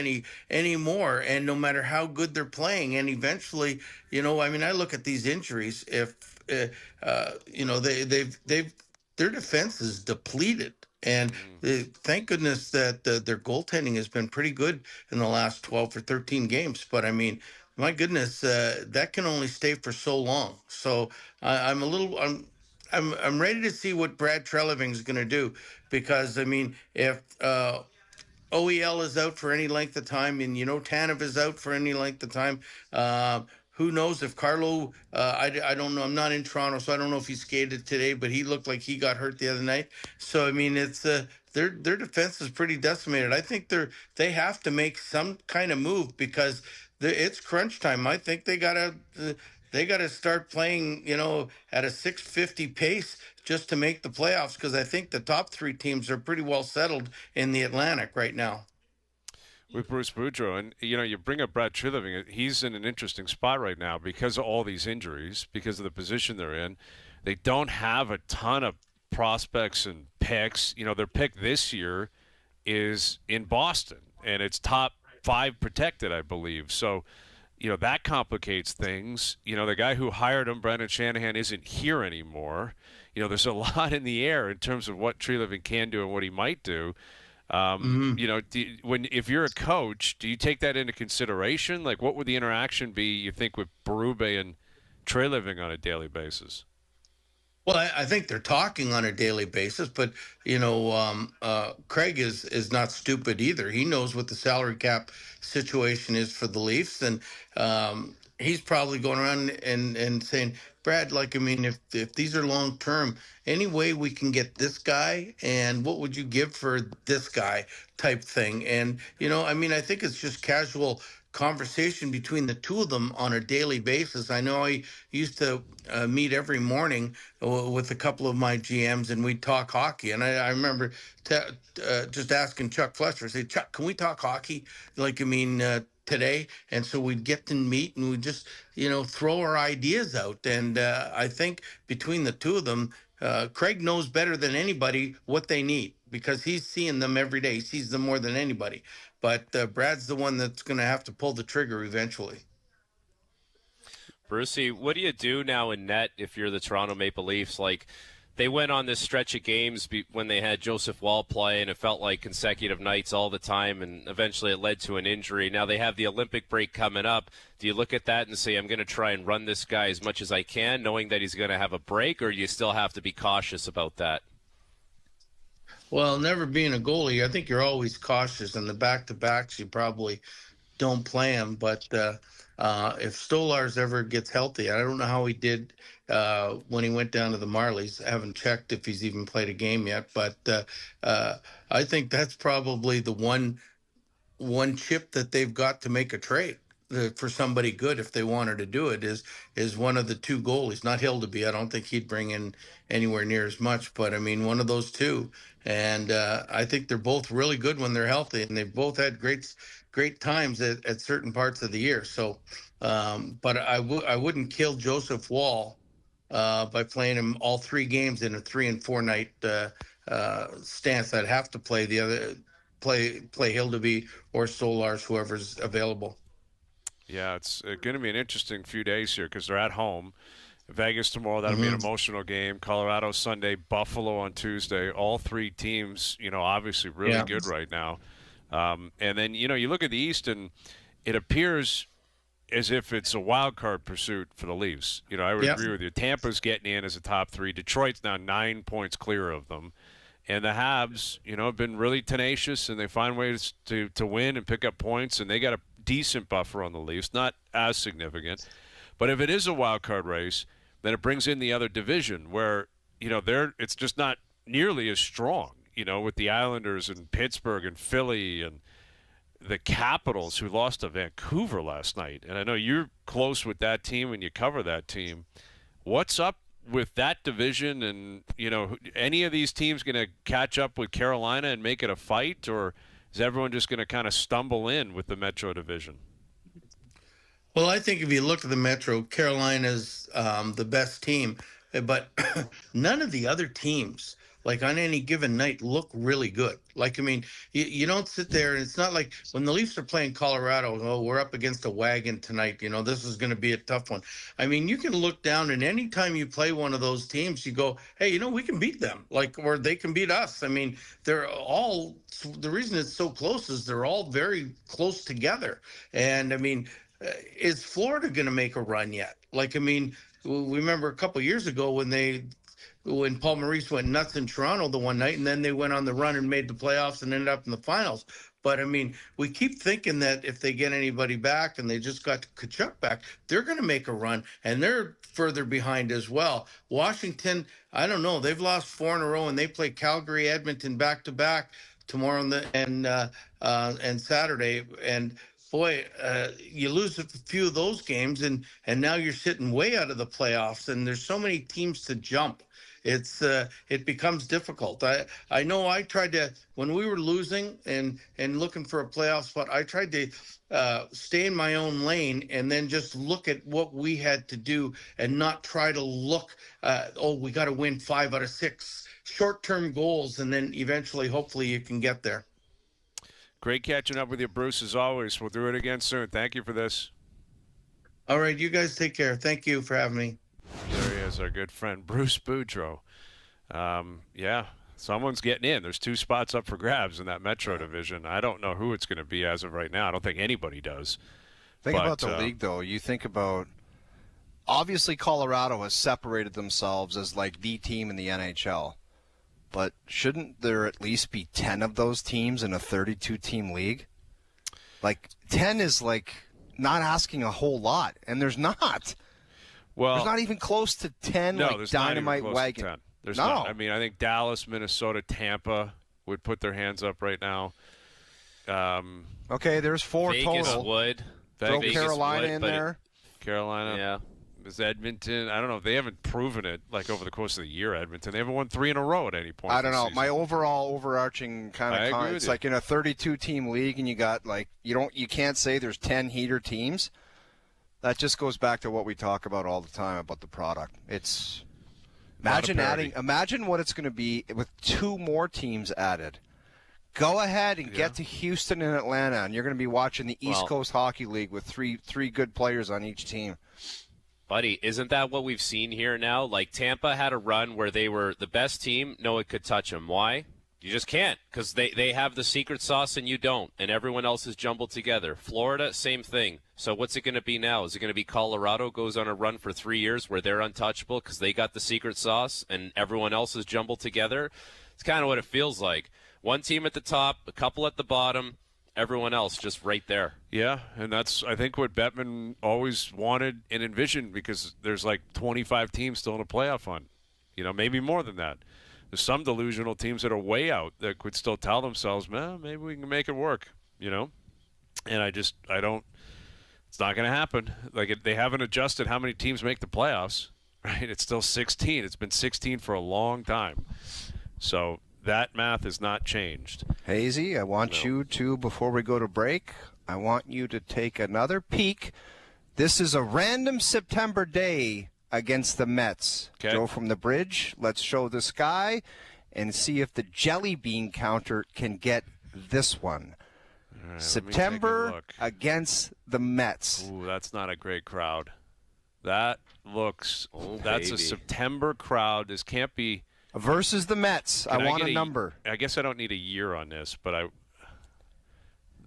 anymore. And no matter how good they're playing, and eventually, I look at these injuries. If their defense is depleted, and thank goodness that their goaltending has been pretty good in the last 12 or 13 games. But my goodness, that can only stay for so long. So I'm ready to see what Brad Treliving is going to do, because if OEL is out for any length of time, and Tanev is out for any length of time, who knows if Carlo? I don't know. I'm not in Toronto, so I don't know if he skated today, but he looked like he got hurt the other night. So it's their defense is pretty decimated. I think they have to make some kind of move, because it's crunch time. I think they gotta start playing, at a 650 pace just to make the playoffs, because I think the top 3 teams are pretty well settled in the Atlantic right now. With Bruce Boudreau, and you bring up Brad Treliving, he's in an interesting spot right now because of all these injuries, because of the position they're in. They don't have a ton of prospects and picks. Their pick this year is in Boston, and it's top 5 protected, I believe. So, that complicates things. The guy who hired him, Brendan Shanahan, isn't here anymore. There's a lot in the air in terms of what Treliving can do and what he might do. If you're a coach, do you take that into consideration? Like, what would the interaction be, you think, with Berube and Treliving on a daily basis? Well, I think they're talking on a daily basis, but Craig is not stupid either. He knows what the salary cap situation is for the Leafs, and he's probably going around and saying, Brad, like, I mean, if these are long term, any way we can get this guy, and what would you give for this guy, type thing. And I mean, I think it's just casual conversation between the two of them on a daily basis. I know I used to meet every morning with a couple of my GMs, and we'd talk hockey. And I remember just asking Chuck Fletcher, I say, Chuck, can we talk hockey? Like, I mean, today. And so we'd get to meet and we'd just, throw our ideas out. And I think between the two of them, Craig knows better than anybody what they need, because he's seeing them every day. He sees them more than anybody. But Brad's the one that's going to have to pull the trigger eventually. Brucey, what do you do now in net if you're the Toronto Maple Leafs? Like, they went on this stretch of games when they had Joseph Wall play, and it felt like consecutive nights all the time, and eventually it led to an injury. Now they have the Olympic break coming up. Do you look at that and say, I'm going to try and run this guy as much as I can, knowing that he's going to have a break, or do you still have to be cautious about that? Well, never being a goalie, I think you're always cautious. In the back-to-backs, you probably don't play him. But if Stolarz ever gets healthy, I don't know how he did when he went down to the Marlies. I haven't checked if he's even played a game yet. But I think that's probably the one chip that they've got to make a trade for somebody good, if they wanted to do it, is one of the two goalies. Not Halladay. I don't think he'd bring in anywhere near as much, but I mean, one of those two. And I think they're both really good when they're healthy, and they've both had great times at certain parts of the year. So, but I wouldn't kill Joseph Wall by playing him all 3 games in a 3 and 4 night stance. I'd have to play the other play Halladay or Stolarz, whoever's available. Yeah, it's going to be an interesting few days here because they're at home. Vegas tomorrow, that'll be an emotional game. Colorado Sunday, Buffalo on Tuesday. All 3 teams, obviously really good right now. And then, you look at the East, and it appears as if it's a wild card pursuit for the Leafs. I would agree with you. Tampa's getting in as a top 3. Detroit's now 9 points clear of them. And the Habs, have been really tenacious, and they find ways to win and pick up points, and they got a decent buffer on the Leafs, not as significant. But if it is a wild card race, then it brings in the other division where, it's just not nearly as strong, with the Islanders and Pittsburgh and Philly and the Capitals, who lost to Vancouver last night. And I know you're close with that team and you cover that team. What's up with that division? And, any of these teams going to catch up with Carolina and make it a fight, or is everyone just going to kind of stumble in with the Metro division? Well, I think if you look at the Metro, Carolina's the best team, but none of the other teams, like on any given night, look really good. Like, I mean, you don't sit there, and it's not like when the Leafs are playing Colorado, we're up against a wagon tonight. This is going to be a tough one. I mean, you can look down, and anytime you play one of those teams, you go, hey, we can beat them, or they can beat us. I mean, the reason it's so close is they're all very close together. And I mean, is Florida going to make a run yet? Like, I mean, we remember a couple of years ago when Paul Maurice went nuts in Toronto the one night, and then they went on the run and made the playoffs and ended up in the finals. But I mean, we keep thinking that if they get anybody back, and they just got Tkachuk back, they're going to make a run, and they're further behind as well. Washington, I don't know. They've lost 4 in a row, and they play Calgary, Edmonton back to back tomorrow and Saturday. And boy, you lose a few of those games, and now you're sitting way out of the playoffs, and there's so many teams to jump. It becomes difficult. I know I tried to, when we were losing and looking for a playoff spot, I tried to stay in my own lane and then just look at what we had to do and not try to look, we got to win 5 out of 6 short-term goals, and then eventually, hopefully, you can get there. Great catching up with you, Bruce, as always. We'll do it again soon. Thank you for this. All right, you guys take care. Thank you for having me. There he is, our good friend, Bruce Boudreau. Someone's getting in. There's 2 spots up for grabs in that Metro division. I don't know who it's going to be as of right now. I don't think anybody does. Think about the league, though. You think about, obviously Colorado has separated themselves as like the team in the NHL. But shouldn't there at least be 10 of those teams in a 32-team league? Like, 10 is like not asking a whole lot, and there's not. Well, there's not even close to 10 like Dynamite Wagon. There's not. I mean, I think Dallas, Minnesota, Tampa would put their hands up right now. Okay, there's 4 Vegas total. Would. Throw Vegas Carolina would, in there. Carolina. Yeah. Is Edmonton? I don't know. They haven't proven it like over the course of the year, Edmonton. They haven't won 3 in a row at any point. I don't know. Season. My overarching kind of comment, it's like in a 32-team league and you got like you can't say there's 10 heater teams. That just goes back to what we talk about all the time about the product. It's imagine what it's going to be with 2 more teams added. Go ahead and get to Houston and Atlanta, and you're going to be watching the East Coast Hockey League with three good players on each team. Buddy, isn't that what we've seen here now? Like, Tampa had a run where they were the best team. No one could touch them. Why? You just can't, because they have the secret sauce and you don't, and everyone else is jumbled together. Florida, same thing. So what's it going to be now? Is it going to be Colorado goes on a run for 3 years where they're untouchable because they got the secret sauce and everyone else is jumbled together? It's kind of what it feels like. One team at the top, a couple at the bottom, everyone else just right there. Yeah, and that's, I think, what Bettman always wanted and envisioned, because there's like 25 teams still in a playoff hunt. You know, maybe more than that. There's some delusional teams that are way out that could still tell themselves, man, maybe we can make it work, you know? And I don't, it's not going to happen. Like, they haven't adjusted how many teams make the playoffs, right? It's still 16. It's been 16 for a long time. So that math has not changed. Hazy, I want you to, before we go to break, I want you to take another peek. This is a random September day against the Mets. Okay. Joe from the bridge, let's show the sky and see if the jelly bean counter can get this one. All right, September against the Mets. Ooh, that's not a great crowd. That looks, that's baby. a September crowd. This can't be. Versus the Mets. I want a number. I guess I don't need a year on this, but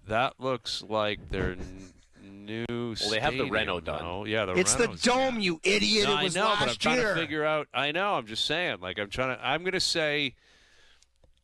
that looks like their new Well, they have the Reno done. No? Yeah, it's Reno's the dome, you idiot. No, it was I know, last but I'm trying year. to figure out. I know. I'm just saying. Like, I'm going to say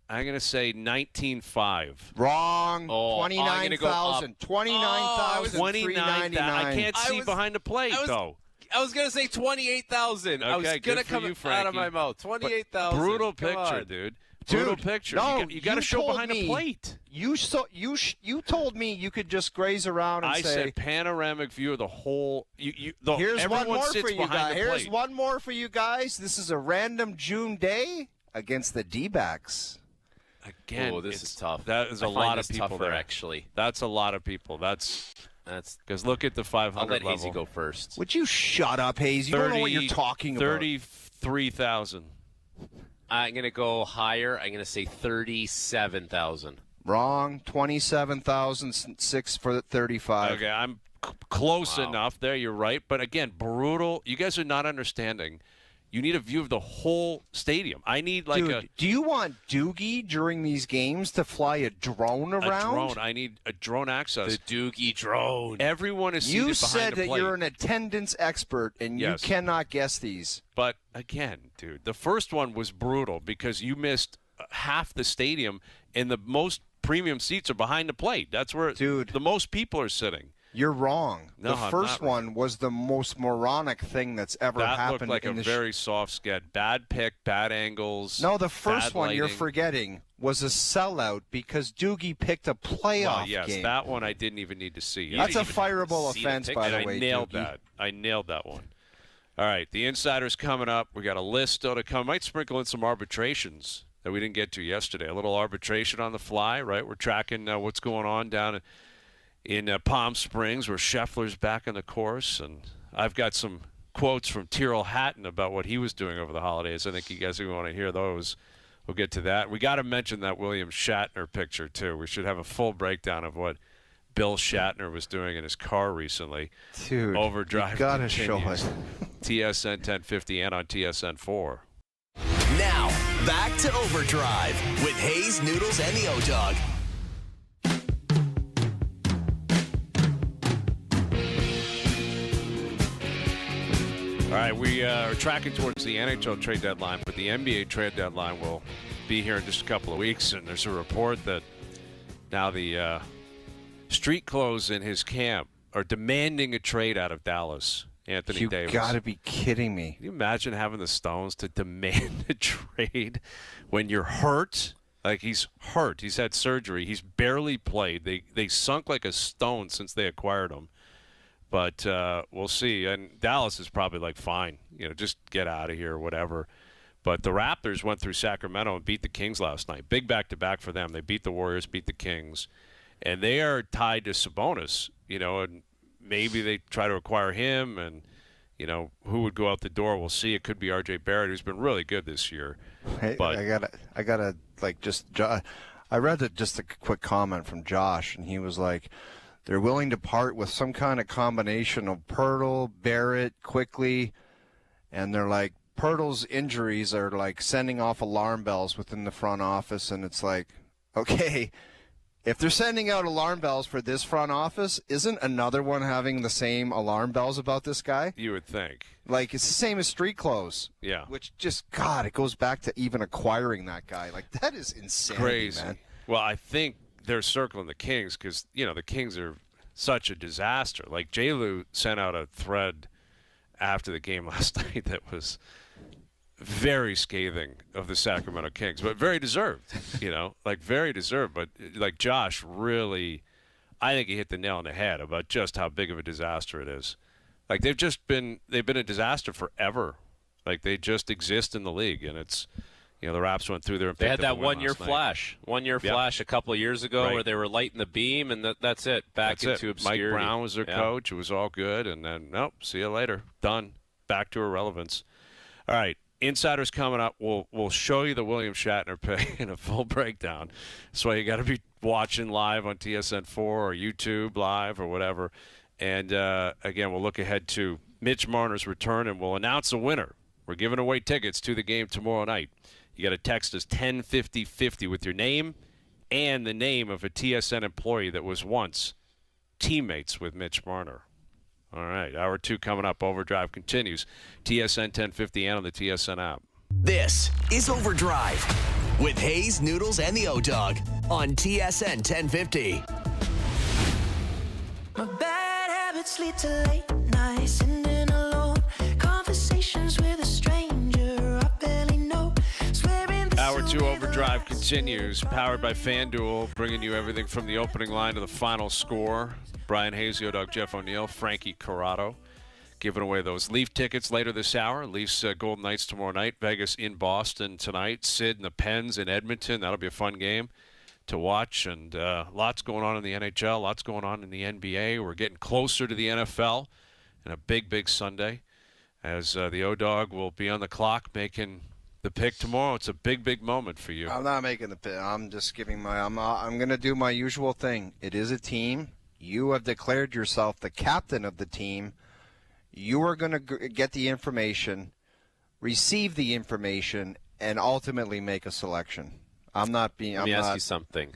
19.5. Wrong. Oh, 29,000. 29,000. 29,000. I can't see behind the plate, though. I was going to say 28,000. I was Okay, going to good for come you, out Frankie. of my mouth. 28,000. Brutal Come picture, on. dude. Brutal picture. No, you got to show told behind me, the plate. You told me you could just graze around and I say. said panoramic view of the whole. Here's one more for you guys. Here's one more for you guys. This is a random June day against the D-backs. Again, oh, this is tough. That is I a find lot of this people tougher, there. actually. That's a lot of people. That's because look at the 500 I'll let level. Hazy go first. Would you shut up, Hayes? You don't know what you're talking about. 33,000. I'm going to go higher. I'm going to say 37,000. Wrong. 27,006 for 35. Okay, I'm close enough there. You're right. But again, brutal. You guys are not understanding. You need a view of the whole stadium. I need like do you want Doogie during these games to fly a drone around? A drone. I need a drone access. The Doogie drone. Everyone is seated You behind said the that plate. you're an attendance expert, and Yes. you cannot guess these. But again, dude, the first one was brutal because you missed half the stadium, and the most premium seats are behind the plate. That's where the most people are sitting. You're wrong. No, the first one was the most moronic thing that's ever happened. That looked like a very soft sked. Bad pick, bad angles. No, the first one lighting. you're forgetting was a sellout because Doogie picked a playoff yes, game. that one I didn't even need to see. That's a fireable offense, by the way, I nailed Doogie. that. I nailed that one. All right, the Insider's coming up. We got a list still to come. Might sprinkle in some arbitrations that we didn't get to yesterday. A little arbitration on the fly, right? We're tracking what's going on down in Palm Springs, where Scheffler's back in the course, and I've got some quotes from Tyrrell Hatton about what he was doing over the holidays. I think you guys are going to want to hear those. We'll get to that. We got to mention that William Shatner picture too. We should have a full breakdown of what Bill Shatner was doing in his car recently. Dude, OverDrive. You gotta show us. TSN 1050 and on TSN 4. Now, Back to Overdrive with Hayes, Noodles, and the O-Dog. All right, we are tracking towards the NHL trade deadline, but the NBA trade deadline will be here in just a couple of weeks, and there's a report that now the street clothes in his camp are demanding a trade out of Dallas. Anthony Davis. You got to be kidding me. Can you imagine having the Stones to demand a trade when you're hurt? Like, he's hurt. He's had surgery. He's barely played. They sunk like a stone since they acquired him. But we'll see. And Dallas is probably like, fine, just get out of here or whatever. But the Raptors went through Sacramento and beat the Kings last night. Big back-to-back for them. They beat the Warriors, beat the Kings. And they are tied to Sabonis, and maybe they try to acquire him, and who would go out the door? We'll see. It could be R.J. Barrett, who's been really good this year. Hey, but I gotta I read just a quick comment from Josh, and he was like, they're willing to part with some kind of combination of Pirtle, Barrett, quickly, and they're like, Pirtle's injuries are like sending off alarm bells within the front office, and it's like, okay. If they're sending out alarm bells for this front office, isn't another one having the same alarm bells about this guy? You would think. Like, it's the same as street clothes. Yeah. Which just, God, it goes back to even acquiring that guy. Like, that is insanity, crazy, man. Well, I think they're circling the Kings because, the Kings are such a disaster. Like, J-Lu sent out a thread after the game last night that was very scathing of the Sacramento Kings, but very deserved, very deserved. But like Josh really, I think he hit the nail on the head about just how big of a disaster it is. Like they've been a disaster forever. Like they just exist in the league, and it's, the Raps went through there and they picked had up that a win one-year flash a couple of years ago where they were lighting the beam, and that's it. Back into obscurity. Mike Brown was their coach. It was all good, and then nope, see you later. Done. Back to irrelevance. All right. Insiders coming up. We'll show you the William Shatner pay in a full breakdown. That's why you got to be watching live on TSN4 or YouTube live or whatever. And, again, we'll look ahead to Mitch Marner's return, and we'll announce a winner. We're giving away tickets to the game tomorrow night. You got to text us 105050 with your name and the name of a TSN employee that was once teammates with Mitch Marner. All right, hour 2 coming up. Overdrive continues. TSN 1050 and on the TSN app. This is Overdrive with Hayes, Noodles, and the O-Dog on TSN 1050. My bad habits lead to late nights, sitting alone, conversations with a stranger I barely know. Hour 2 Overdrive continues, powered by FanDuel, bringing you everything from the opening line to the final score. Brian Hayes, the O-Dog, Jeff O'Neill, Frankie Corrado, giving away those Leaf tickets later this hour. Leafs Golden Knights tomorrow night. Vegas in Boston tonight. Sid and the Pens in Edmonton. That'll be a fun game to watch. And lots going on in the NHL, lots going on in the NBA. We're getting closer to the NFL and a big, big Sunday as the O-Dog will be on the clock making the pick tomorrow. It's a big, big moment for you. I'm not making the pick. I'm just giving I'm going to do my usual thing. It is a team. You have declared yourself the captain of the team. You are going to get the information, receive the information, and ultimately make a selection. Let me ask you something.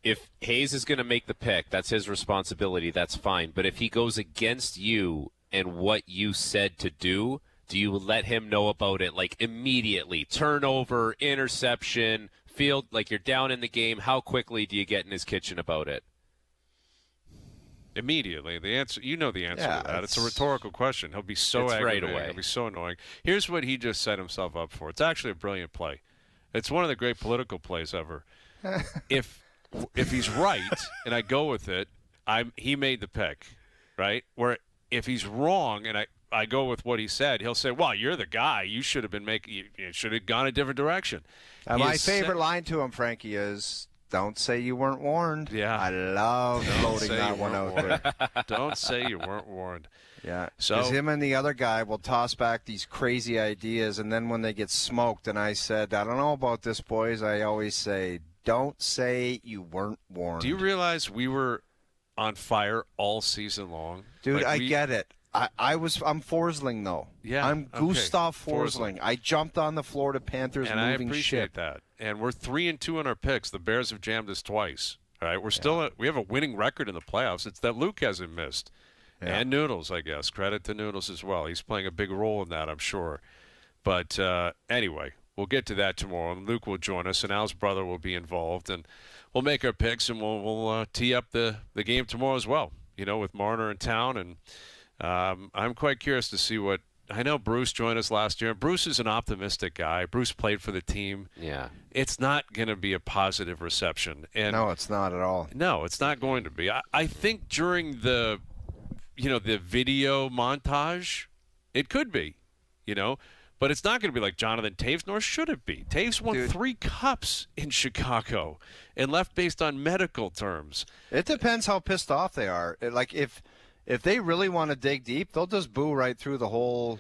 If Hayes is going to make the pick, that's his responsibility. That's fine. But if he goes against you and what you said to do you let him know about it like immediately? Turnover, interception, field, like you're down in the game. How quickly do you get in his kitchen about it? Immediately. The answer, the answer to that. It's a rhetorical question. He'll be so aggravating. Right away. He'll be so annoying. Here's what he just set himself up for. It's actually a brilliant play. It's one of the great political plays ever. If he's right and I go with it, he made the pick, right? Where if he's wrong and I go with what he said, he'll say, "Well, you're the guy. You should have been you should have gone a different direction." My favorite line to him, Frankie, is, "Don't say you weren't warned." Yeah. I love floating that one out there. Don't say you weren't warned. Yeah. So because him and the other guy will toss back these crazy ideas, and then when they get smoked, and I said, "I don't know about this, boys," I always say, "Don't say you weren't warned." Do you realize we were on fire all season long? Dude, I get it. I'm Forsling, though. Yeah, I'm Gustav Forsling. I jumped on the Florida Panthers and moving I appreciate ship. that. And we're 3-2 in our picks. The Bears have jammed us twice. All right, we're still we have a winning record in the playoffs. It's that Luke hasn't missed, and Noodles, I guess. Credit to Noodles as well. He's playing a big role in that, I'm sure. But anyway, we'll get to that tomorrow. And Luke will join us, and Al's brother will be involved, and we'll make our picks, and we'll tee up the game tomorrow as well. With Marner in town, and I'm quite curious to see what. I know Bruce joined us last year. Bruce is an optimistic guy. Bruce played for the team. Yeah. It's not going to be a positive reception. And no, it's not at all. No, it's not going to be. I think during the video montage, it could be, but it's not going to be like Jonathan Taves, nor should it be. Taves won 3 cups in Chicago and left based on medical terms. It depends how pissed off they are. Like if they really want to dig deep, they'll just boo right through the whole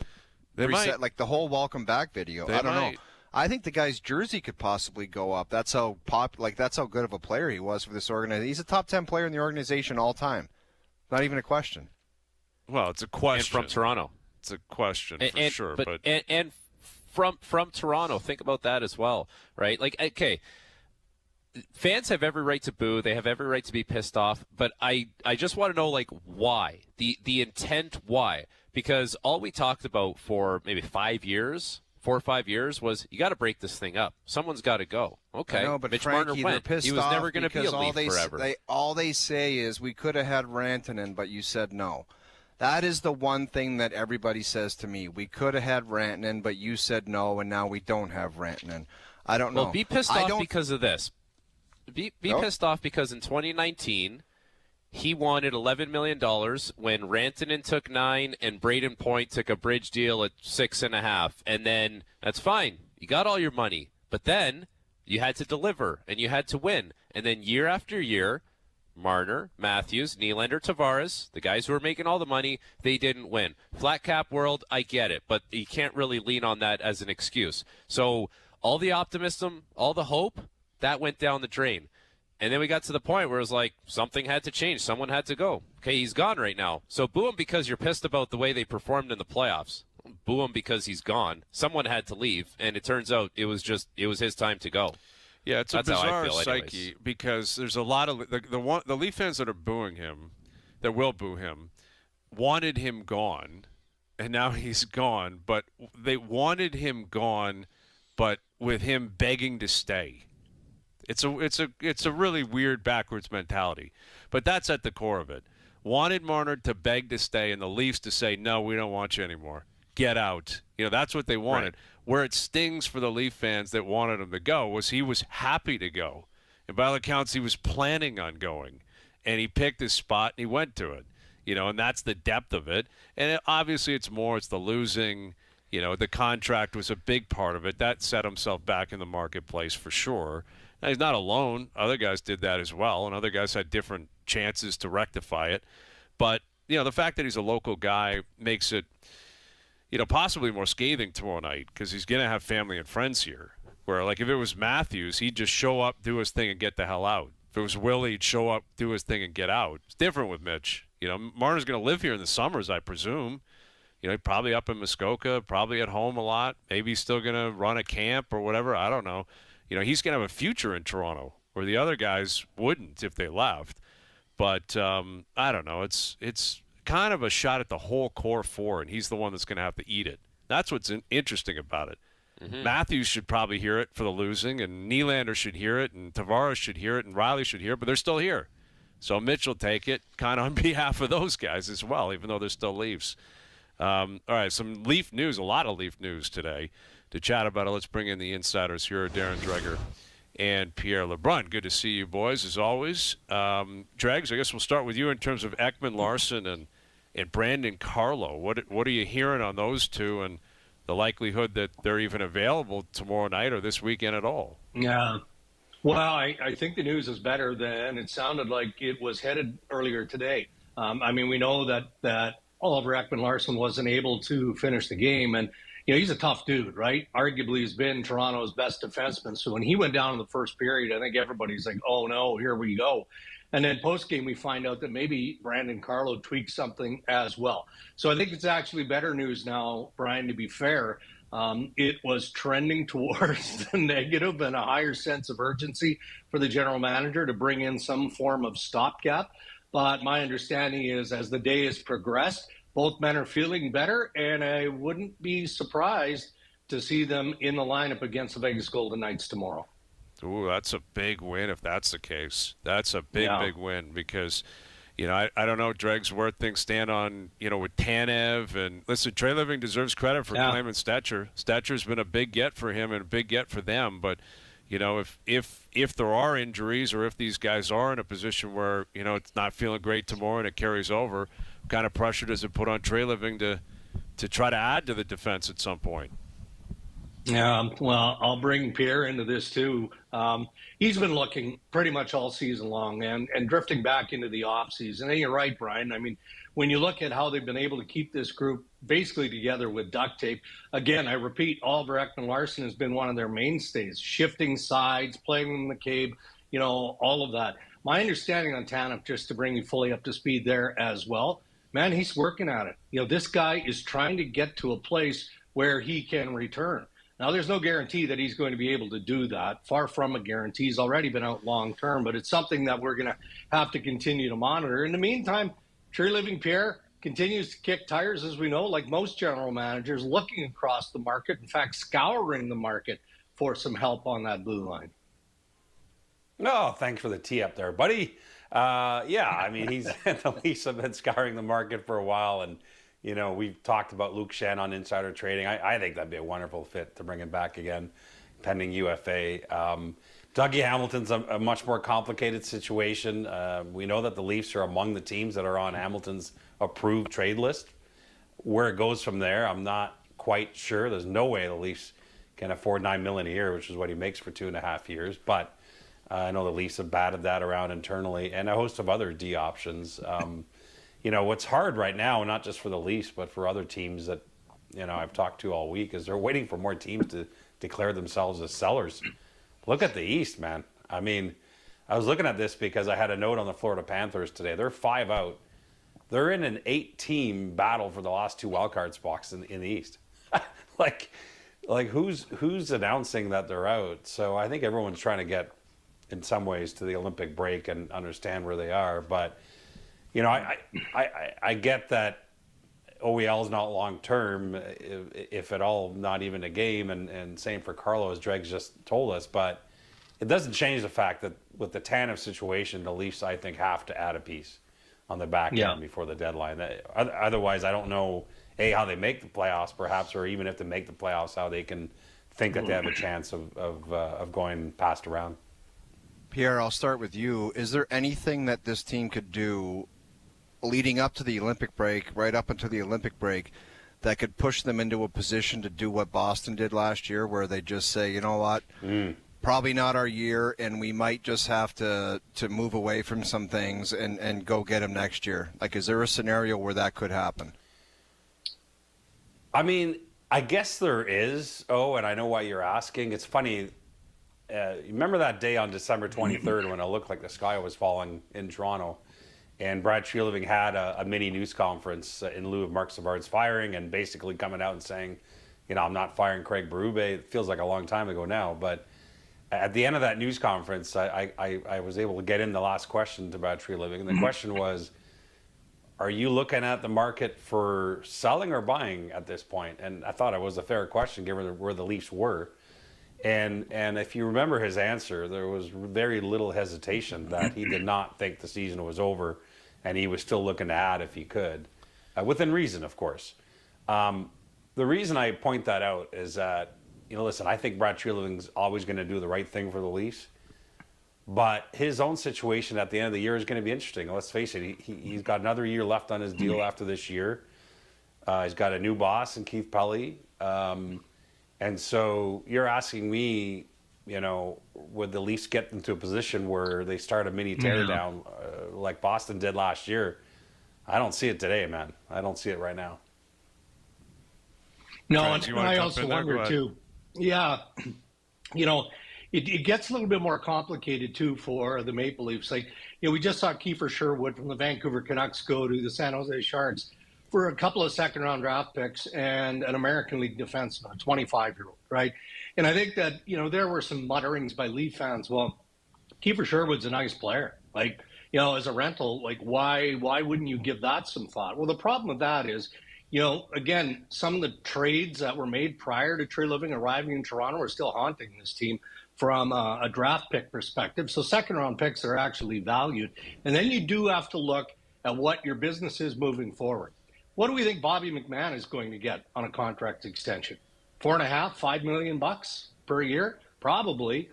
reset, like the whole welcome back video. I don't know. I think the guy's jersey could possibly go up. That's how that's how good of a player he was for this organization. He's a top 10 player in the organization all time. Not even a question. Well, it's a question. And from Toronto. It's a question for sure. But from Toronto, think about that as well, right? Like, okay, fans have every right to boo. They have every right to be pissed off. But I just want to know, like, why? The intent why? Because all we talked about for maybe 4 or 5 years was you got to break this thing up. Someone's got to go. Okay, no, but Mitch Frankie, Marner went. Pissed he was off never going to be a Leaf forever. All they say is we could have had Rantanen, but you said no. That is the one thing that everybody says to me. We could have had Rantanen, but you said no, and now we don't have Rantanen. I don't know. Well, be pissed off because of this. Be pissed off because in 2019, he wanted $11 million when Rantanen took $9 million and Braden Point took a bridge deal at $6.5 million. And then that's fine. You got all your money. But then you had to deliver and you had to win. And then year after year, Marner, Matthews, Nylander, Tavares, the guys who were making all the money, they didn't win. Flat cap world, I get it, but you can't really lean on that as an excuse. So all the optimism, all the hope, that went down the drain. And then we got to the point where it was like something had to change. Someone had to go. Okay, he's gone right now. So boo him because you're pissed about the way they performed in the playoffs. Boo him because he's gone. Someone had to leave, and it turns out it was his time to go. Yeah, it's a bizarre psyche because there's a lot of the Leaf fans that are booing him, that will boo him, wanted him gone, and now he's gone. But they wanted him gone, but with him begging to stay. It's a really weird backwards mentality, but that's at the core of it. Wanted Marner to beg to stay, and the Leafs to say no, we don't want you anymore. Get out. That's what they wanted. Right. Where it stings for the Leaf fans that wanted him to go was he was happy to go. And by all accounts, he was planning on going. And he picked his spot, and he went to it. And that's the depth of it. And obviously it's the losing. The contract was a big part of it. That set himself back in the marketplace for sure. Now, he's not alone. Other guys did that as well, and other guys had different chances to rectify it. But, the fact that he's a local guy makes it possibly more scathing tomorrow night because he's going to have family and friends here. Where, like, if it was Matthews, he'd just show up, do his thing, and get the hell out. If it was Willie, he'd show up, do his thing, and get out. It's different with Mitch. Marner's going to live here in the summers, I presume. He's probably up in Muskoka, probably at home a lot. Maybe he's still going to run a camp or whatever. I don't know. He's going to have a future in Toronto where the other guys wouldn't if they left. But I don't know. It's kind of a shot at the whole core four, and he's the one that's going to have to eat it. That's what's interesting about it. Mm-hmm. Matthews should probably hear it for the losing, and Nylander should hear it, and Tavares should hear it, and Riley should hear it, but they're still here. So Mitch will take it kind of on behalf of those guys as well, even though they're still Leafs. All right, some Leaf news, a lot of Leaf news today. To chat about it, let's bring in the insiders here, Darren Dreger and Pierre LeBrun. Good to see you boys, as always. Dregs, I guess we'll start with you in terms of Ekman Larsson and Brandon Carlo. What are you hearing on those two and the likelihood that they're even available tomorrow night or this weekend at all? Yeah. Well, I think the news is better than it sounded like it was headed earlier today. We know that Oliver Ekman Larsson wasn't able to finish the game, and he's a tough dude, right? Arguably, he's been Toronto's best defenseman. So when he went down in the first period, I think everybody's like, oh, no, here we go. And then post-game, we find out that maybe Brandon Carlo tweaked something as well. So I think it's actually better news now, Brian, to be fair. It was trending towards the negative and a higher sense of urgency for the general manager to bring in some form of stopgap. But my understanding is as the day has progressed, both men are feeling better, and I wouldn't be surprised to see them in the lineup against the Vegas Golden Knights tomorrow. Ooh, that's a big win if that's the case. That's a big win because, I don't know, Dregsworth things stand on, with Tanev. And listen, Trey Living deserves credit for claiming Stature. Stature's been a big get for him and a big get for them. But, if there are injuries or if these guys are in a position where, it's not feeling great tomorrow and it carries over, what kind of pressure does it put on Trey Living to try to add to the defense at some point? Yeah, well, I'll bring Pierre into this too. He's been looking pretty much all season long and drifting back into the offseason. And you're right, Brian. I mean, when you look at how they've been able to keep this group basically together with duct tape, again, I repeat, Oliver Ekman-Larsson has been one of their mainstays, shifting sides, playing with McCabe, all of that. My understanding on Tanev, just to bring you fully up to speed there as well, man, he's working at it. This guy is trying to get to a place where he can return. Now, there's no guarantee that he's going to be able to do that. Far from a guarantee. He's already been out long term, but it's something that we're going to have to continue to monitor. In the meantime, Trey Living Pierre continues to kick tires, as we know, like most general managers, looking across the market, in fact, scouring the market for some help on that blue line. No, thanks for the tee up there, buddy. I mean, the Leafs have been scouring the market for a while, and we've talked about Luke Schenn on Insider Trading. I think that'd be a wonderful fit to bring him back again, pending UFA. Dougie Hamilton's a much more complicated situation. We know that the Leafs are among the teams that are on Hamilton's approved trade list. Where it goes from there, I'm not quite sure. There's no way the Leafs can afford $9 million a year, which is what he makes for 2.5 years. But I know the Leafs have batted that around internally, and a host of other D options. What's hard right now, not just for the Leafs, but for other teams that, I've talked to all week, is they're waiting for more teams to declare themselves as sellers. Look at the East, man. I mean, I was looking at this because I had a note on the Florida Panthers today. They're 5 out. They're in an 8-team battle for the last 2 wildcard spots in the East. like who's announcing that they're out? So I think everyone's trying to get, in some ways, to the Olympic break and understand where they are. But I get that OEL is not long term, if at all, not even a game, and same for Carlo, as Dregs just told us. But it doesn't change the fact that with the Tanev situation, the Leafs, I think, have to add a piece on the back end before the deadline. Otherwise, I don't know how they make the playoffs, perhaps, or even if they make the playoffs, how they can think that they have a chance of going past a round. Pierre, I'll start with you. Is there anything that this team could do leading up to the Olympic break, right up until the Olympic break, that could push them into a position to do what Boston did last year, where they just say, you know what, probably not our year, and we might just have to move away from some things and go get them next year? Like, is there a scenario where that could happen? I mean, I guess there is. Oh, and I know why you're asking. It's funny. Remember that day on December 23rd when it looked like the sky was falling in Toronto? And Brad Treliving had a mini news conference in lieu of Mark Savard's firing, and basically coming out and saying, I'm not firing Craig Berube. It feels like a long time ago now. But at the end of that news conference, I was able to get in the last question to Brad Treliving. And the question was, are you looking at the market for selling or buying at this point? And I thought it was a fair question given where the Leafs were. And if you remember his answer, there was very little hesitation that he did not think the season was over, and he was still looking to add if he could, within reason, of course. The reason I point that out is that, listen, I think Brad Treliving's always going to do the right thing for the Leafs, but his own situation at the end of the year is going to be interesting. Let's face it, he's got another year left on his deal after this year. He's got a new boss in Keith Pelley. And so you're asking me, would the Leafs get into a position where they start a mini teardown like Boston did last year? I don't see it today, man. I don't see it right now. No, and I also wonder too. Yeah, it gets a little bit more complicated too for the Maple Leafs. Like, we just saw Kiefer Sherwood from the Vancouver Canucks go to the San Jose Sharks for a couple of second-round draft picks and an American League defenseman, a 25-year-old, right? And I think that, there were some mutterings by Leaf fans. Well, Kiefer Sherwood's a nice player. Like, as a rental, like, why wouldn't you give that some thought? Well, the problem with that is, again, some of the trades that were made prior to Treliving arriving in Toronto are still haunting this team from a draft pick perspective. So second-round picks are actually valued. And then you do have to look at what your business is moving forward. What do we think Bobby McMahon is going to get on a contract extension? $4.5 million per year? Probably.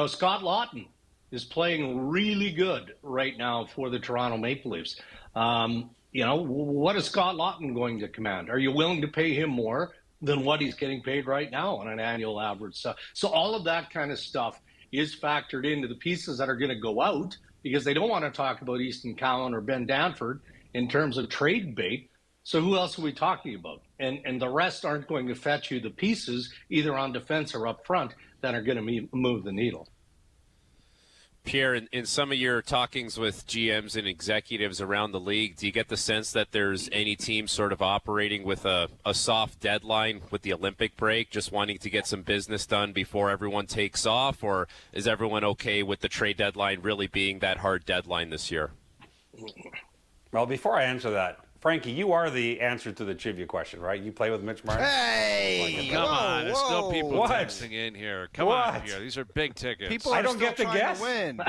Scott Laughton is playing really good right now for the Toronto Maple Leafs. What is Scott Laughton going to command? Are you willing to pay him more than what he's getting paid right now on an annual average? So all of that kind of stuff is factored into the pieces that are going to go out because they don't want to talk about Easton Cowan or Ben Danford in terms of trade bait. So who else are we talking about? And the rest aren't going to fetch you the pieces either on defense or up front that are going to move the needle. Pierre, in some of your talkings with GMs and executives around the league, do you get the sense that there's any team sort of operating with a soft deadline with the Olympic break, just wanting to get some business done before everyone takes off? Or is everyone okay with the trade deadline really being that hard deadline this year? Well, before I answer that, Frankie, you are the answer to the trivia question, right? You play with Mitch Marner? Hey! Come on, there's still people What? texting in here. Come on here. These are big tickets. People I are don't still get to trying guess? to win.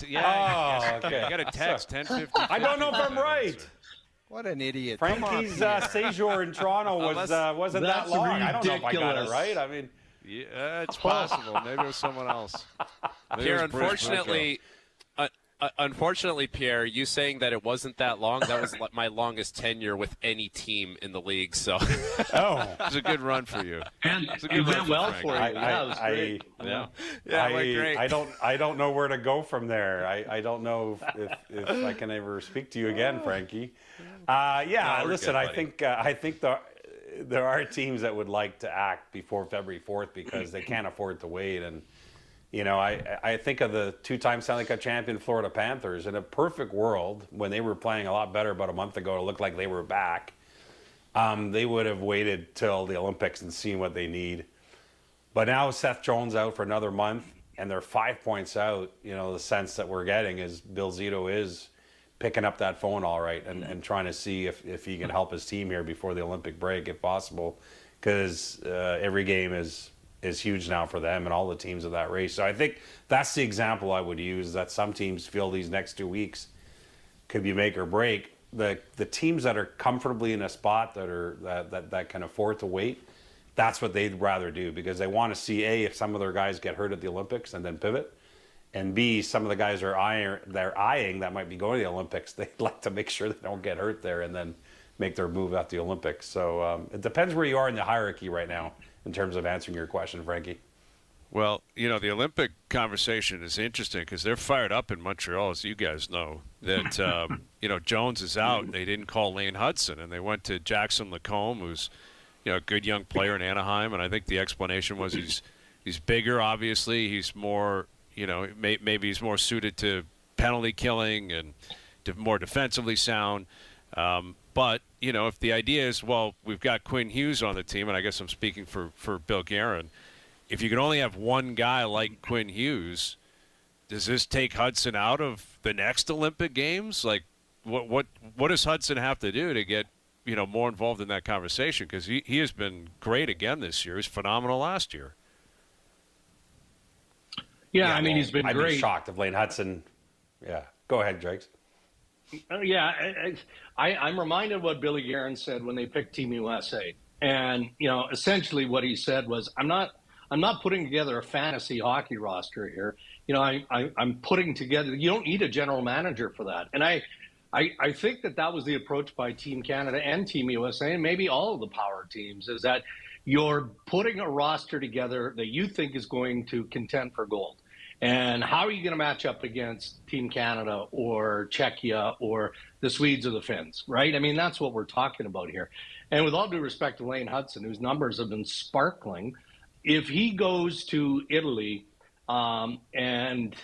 Yeah. Oh, okay. You got to text 1050. I don't know if I'm right. What an idiot. Frankie's séjour in Toronto wasn't that long. I don't know if I got it right. I mean, yeah, it's possible. Maybe it was someone else. Pierre, unfortunately, Pierre, you saying that it wasn't that long, that was my longest tenure with any team in the league. So, it was a good run for you. And it went well for you. Yeah, it was great. Great. I don't know where to go from there. I don't know if I can ever speak to you again, Frankie. Listen, good, I think there are teams that would like to act before February 4th because they can't afford to wait. And I think of the two-time Stanley Cup champion Florida Panthers. In a perfect world, when they were playing a lot better about a month ago, it looked like they were back. They would have waited till the Olympics and seen what they need. But now Seth Jones out for another month, and they're 5 points out. The sense that we're getting is Bill Zito is picking up that phone all right and trying to see if he can help his team here before the Olympic break, if possible, because every game is huge now for them and all the teams of that race. So I think that's the example I would use, that some teams feel these next 2 weeks could be make or break. The teams that are comfortably in a spot that can afford to wait, that's what they'd rather do, because they want to see, A, if some of their guys get hurt at the Olympics and then pivot, and B, some of the guys they're eyeing that might be going to the Olympics, they'd like to make sure they don't get hurt there and then make their move at the Olympics. So it depends where you are in the hierarchy right now in terms of answering your question, Frankie. Well, the Olympic conversation is interesting because they're fired up in Montreal, as you guys know, that, Jones is out. They didn't call Lane Hudson, and they went to Jackson Lacombe, who's, a good young player in Anaheim. And I think the explanation was he's bigger, obviously. He's more, maybe he's more suited to penalty killing and more defensively sound. But, if the idea is, well, we've got Quinn Hughes on the team, and I guess I'm speaking for Bill Guerin, if you can only have one guy like Quinn Hughes, does this take Hudson out of the next Olympic Games? Like, what does Hudson have to do to get, more involved in that conversation? Because he has been great again this year. He was phenomenal last year. Yeah, he's been great. I'd be shocked if Lane Hudson. Yeah, go ahead, Drakes. I'm reminded of what Billy Guerin said when they picked Team USA, and essentially what he said was, I'm not putting together a fantasy hockey roster here. I'm putting together. You don't need a general manager for that, and I think that was the approach by Team Canada and Team USA, and maybe all of the power teams, is that you're putting a roster together that you think is going to contend for gold. And how are you going to match up against Team Canada or Czechia or the Swedes or the Finns, right? That's what we're talking about here. And with all due respect to Lane Hudson, whose numbers have been sparkling, if he goes to Italy and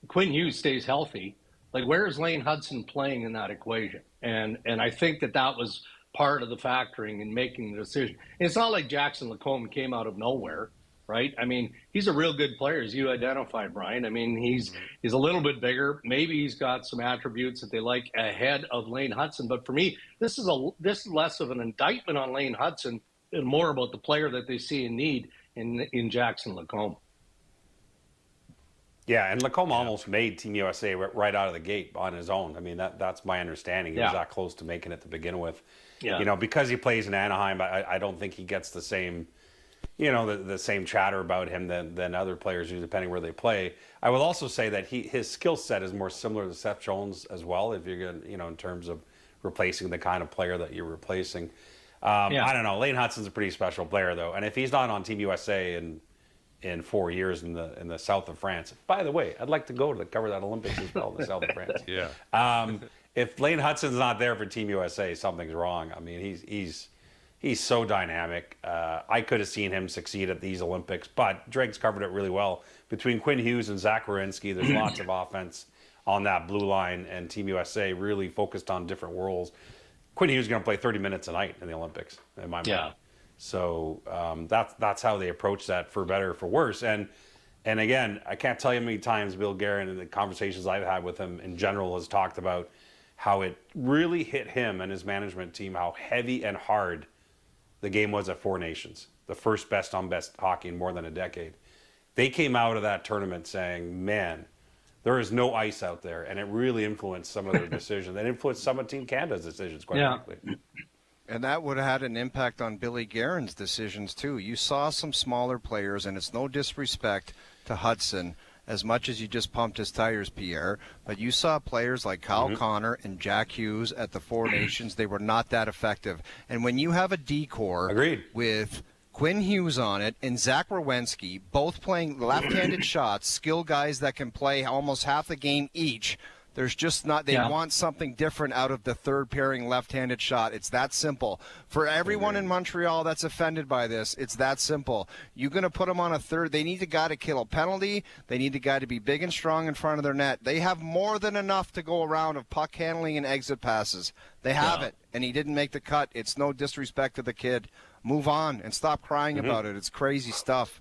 Quinn Hughes stays healthy, like where is Lane Hudson playing in that equation? And I think that was part of the factoring in making the decision. And it's not like Jackson Lacombe came out of nowhere, right? I mean, he's a real good player, as you identified, Brian. I mean, he's a little bit bigger. Maybe he's got some attributes that they like ahead of Lane Hudson. But for me, this is less of an indictment on Lane Hudson and more about the player that they see in need in Jackson Lacombe. Yeah, and Lacombe almost made Team USA right out of the gate on his own. I mean, that's my understanding. He was that close to making it to begin with. Yeah. You know, because he plays in Anaheim, I don't think he gets the same, you know, the same chatter about him than other players do, depending where they play. I will also say that his skill set is more similar to Seth Jones as well, if you're going to, you know, in terms of replacing the kind of player that you're replacing. I don't know. Lane Hudson's a pretty special player, though. And if he's not on Team USA in 4 years in the south of France. By the way, I'd like to go to cover that Olympics as well in the south of France. Yeah. If Lane Hudson's not there for Team USA, something's wrong. I mean, he's so dynamic. I could have seen him succeed at these Olympics, but Drake's covered it really well. Between Quinn Hughes and Zach Werenski, there's lots of offense on that blue line, and Team USA really focused on different roles. Quinn Hughes is going to play 30 minutes a night in the Olympics, in my mind. Yeah. So that's how they approach that, for better or for worse. And again, I can't tell you how many times Bill Guerin, in the conversations I've had with him in general, has talked about how it really hit him and his management team, how heavy and hard the game was at Four Nations, the first best on best hockey in more than a decade. They came out of that tournament saying, man, there is no ice out there. And it really influenced some of their decisions. It influenced some of Team Canada's decisions, quite frankly. And that would have had an impact on Billy Guerin's decisions, too. You saw some smaller players, and it's no disrespect to Hudson, as much as you just pumped his tires, Pierre, but you saw players like Kyle Connor and Jack Hughes at the Four Nations. They were not that effective. And when you have a D-core with Quinn Hughes on it and Zach Werenski, both playing left-handed shots, skill guys that can play almost half the game each, there's just not – they want something different out of the third-pairing left-handed shot. It's that simple. For everyone in Montreal that's offended by this, it's that simple. You're going to put them on a third. They need a guy to kill a penalty. They need a guy to be big and strong in front of their net. They have more than enough to go around of puck handling and exit passes. They have it, and he didn't make the cut. It's no disrespect to the kid. Move on and stop crying about it. It's crazy stuff.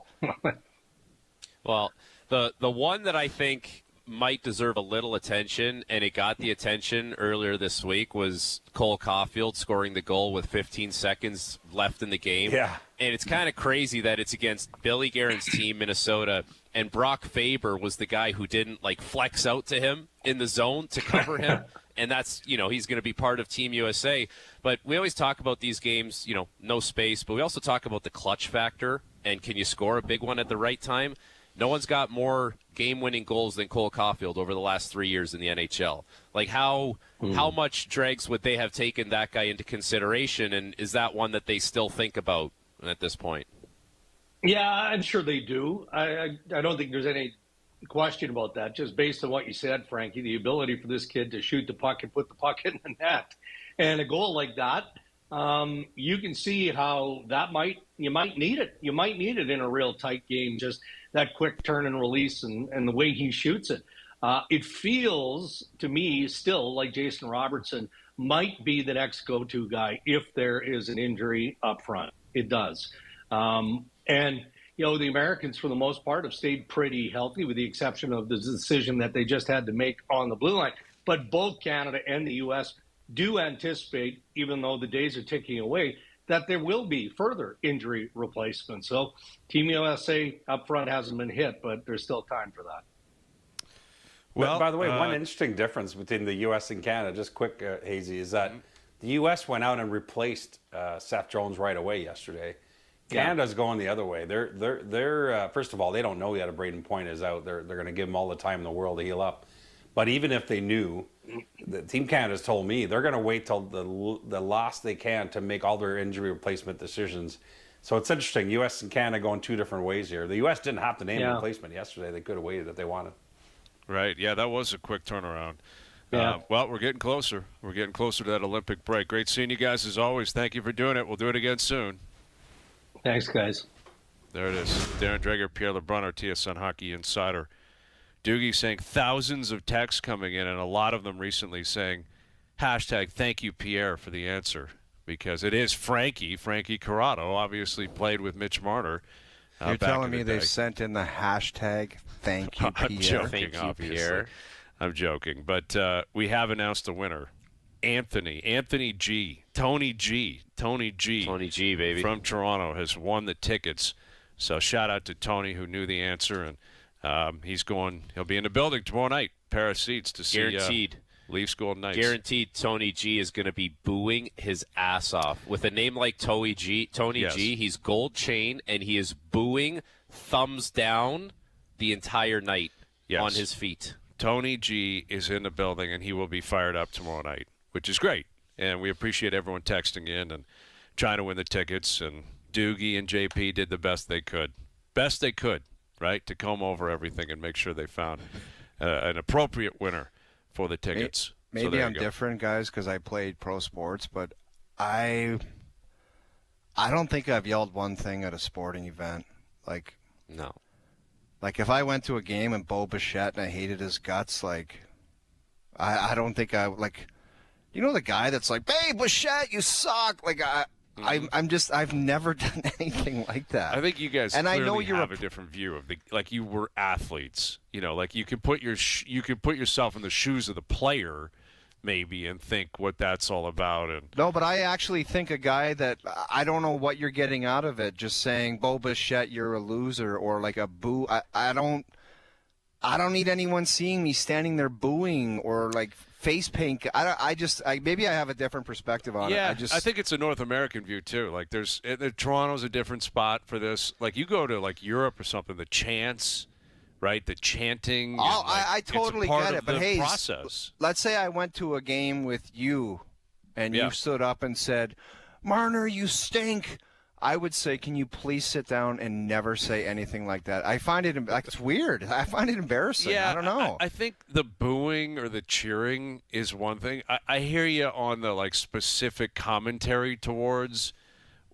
Well, the one that I think – might deserve a little attention, and it got the attention earlier this week, was Cole Caulfield scoring the goal with 15 seconds left in the game. Yeah. And it's kind of crazy that it's against Billy Guerin's team, Minnesota, and Brock Faber was the guy who didn't, like, flex out to him in the zone to cover him. And that's, you know, he's going to be part of Team USA. But we always talk about these games, you know, no space, but we also talk about the clutch factor, and can you score a big one at the right time? No one's got more game-winning goals than Cole Caulfield over the last 3 years in the NHL. Like, how much dregs would they have taken that guy into consideration, and is that one that they still think about at this point? Yeah, I'm sure they do. I don't think there's any question about that, just based on what you said, Frankie, the ability for this kid to shoot the puck and put the puck in the net. And a goal like that, you can see how you might need it. You might need it in a real tight game, just that quick turn and release and the way he shoots it. It feels to me still like Jason Robertson might be the next go-to guy if there is an injury up front. It does. And, you know, the Americans, for the most part, have stayed pretty healthy, with the exception of the decision that they just had to make on the blue line. But both Canada and the U.S. do anticipate, even though the days are ticking away, that there will be further injury replacements. So Team USA up front hasn't been hit, but there's still time for that. Well, by the way, one interesting difference between the U.S. and Canada, just quick, Hazy, is that the U.S. went out and replaced Seth Jones right away yesterday. Canada's going the other way. They're first of all, they don't know yet if Braden Point is out. They're going to give him all the time in the world to heal up. But even if they knew, the Team Canada's told me they're going to wait till the last they can to make all their injury replacement decisions. So it's interesting. U.S. and Canada going two different ways here. The U.S. didn't have to name a replacement yesterday. They could have waited if they wanted. Right. Yeah, that was a quick turnaround. Yeah. Well, we're getting closer. We're getting closer to that Olympic break. Great seeing you guys as always. Thank you for doing it. We'll do it again soon. Thanks, guys. There it is. Darren Dreger, Pierre LeBrun, our TSN Hockey Insider. Doogie saying thousands of texts coming in, and a lot of them recently saying, hashtag thank you, Pierre, for the answer. Because it is Frankie Corrado, obviously played with Mitch Marner. You're telling me they sent in the hashtag thank you, Pierre? I'm joking, Thank you, obviously. Pierre. I'm joking. But we have announced a winner. Anthony G. Tony G, baby. from Toronto has won the tickets. So shout out to Tony who knew the answer, and he'll be in the building tomorrow night, pair of seats to see Guaranteed. Leafs Golden Knights. Guaranteed Tony G is going to be booing his ass off. With a name like Tony G, he's gold chain, and he is booing thumbs down the entire night on his feet. Tony G is in the building, and he will be fired up tomorrow night, which is great. And we appreciate everyone texting in and trying to win the tickets. And Doogie and JP did the best they could. Best they could, right, to comb over everything and make sure they found an appropriate winner for the tickets. Maybe I'm different, guys, because I played pro sports, but I don't think I've yelled one thing at a sporting event. No. Like, if I went to a game and Bo Bichette and I hated his guts, I don't think I, you know the guy that's like, hey, Bichette, you suck. I've never done anything like that. I think you guys and clearly I know you're have a different view of you were athletes. You know, you can put yourself in the shoes of the player, maybe, and think what that's all about. And no, but I actually think a guy that I don't know what you're getting out of it. Just saying, Bo Bichette, you're a loser, or like a boo. I don't need anyone seeing me standing there booing or face paint. Maybe I have a different perspective on it. I think it's a North American view too. Toronto's a different spot for this. You go to Europe or something, the chants, right? The chanting. Oh, I totally get it. But hey, process. Let's say I went to a game with you, and you stood up and said, "Marner, you stink." I would say, can you please sit down and never say anything like that? I find it it's weird. I find it embarrassing. Yeah, I don't know. I think the booing or the cheering is one thing. I hear you on the specific commentary towards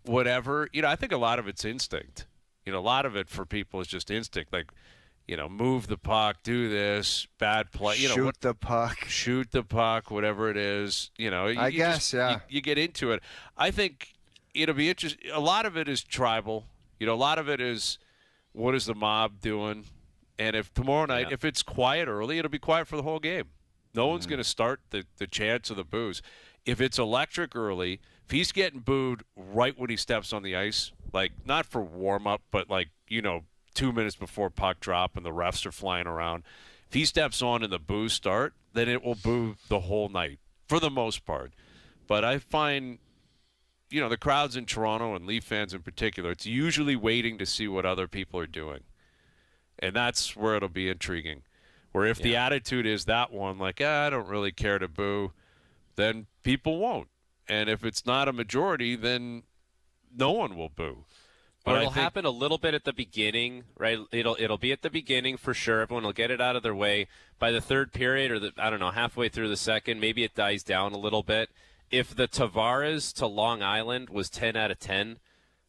whatever. I think a lot of it's instinct. A lot of it for people is just instinct. Move the puck, do this, bad play. Shoot the puck, whatever it is. You get into it. I think it'll be interesting. A lot of it is tribal. A lot of it is what is the mob doing. And if tomorrow night, if it's quiet early, it'll be quiet for the whole game. No one's going to start the chants or the boos. If it's electric early, if he's getting booed right when he steps on the ice, not for warm-up, but 2 minutes before puck drop and the refs are flying around, if he steps on and the boos start, then it will boo the whole night for the most part. But I find the crowds in Toronto and Leaf fans in particular, it's usually waiting to see what other people are doing. And that's where it'll be intriguing. Where if the attitude is that one, I don't really care to boo, then people won't. And if it's not a majority, then no one will boo. But it'll happen a little bit at the beginning, right? It'll be at the beginning for sure. Everyone will get it out of their way. By the third period or halfway through the second, maybe it dies down a little bit. If the Tavares to Long Island was 10 out of 10,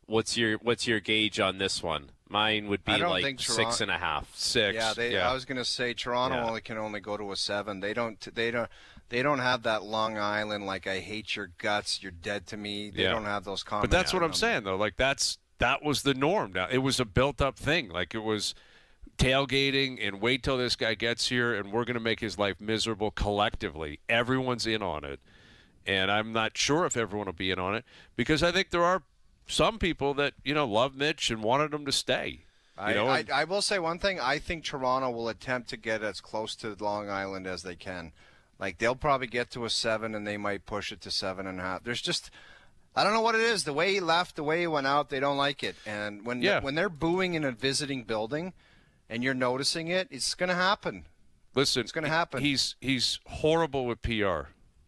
what's your gauge on this one? Mine would be 6.5. 6. Yeah, I was going to say Toronto can only go to a 7. They don't have that Long Island I hate your guts, you're dead to me. They don't have those comments. But that's what I'm saying though. That was the norm. Now it was a built-up thing. It was tailgating and wait till this guy gets here and we're going to make his life miserable collectively. Everyone's in on it. And I'm not sure if everyone will be in on it because I think there are some people that, love Mitch and wanted him to stay. I will say one thing. I think Toronto will attempt to get as close to Long Island as they can. They'll probably get to a 7 and they might push it to 7.5. There's just, I don't know what it is. The way he left, the way he went out, they don't like it. And when they're booing in a visiting building and you're noticing it, it's going to happen. Listen, it's going to happen. He's horrible with PR.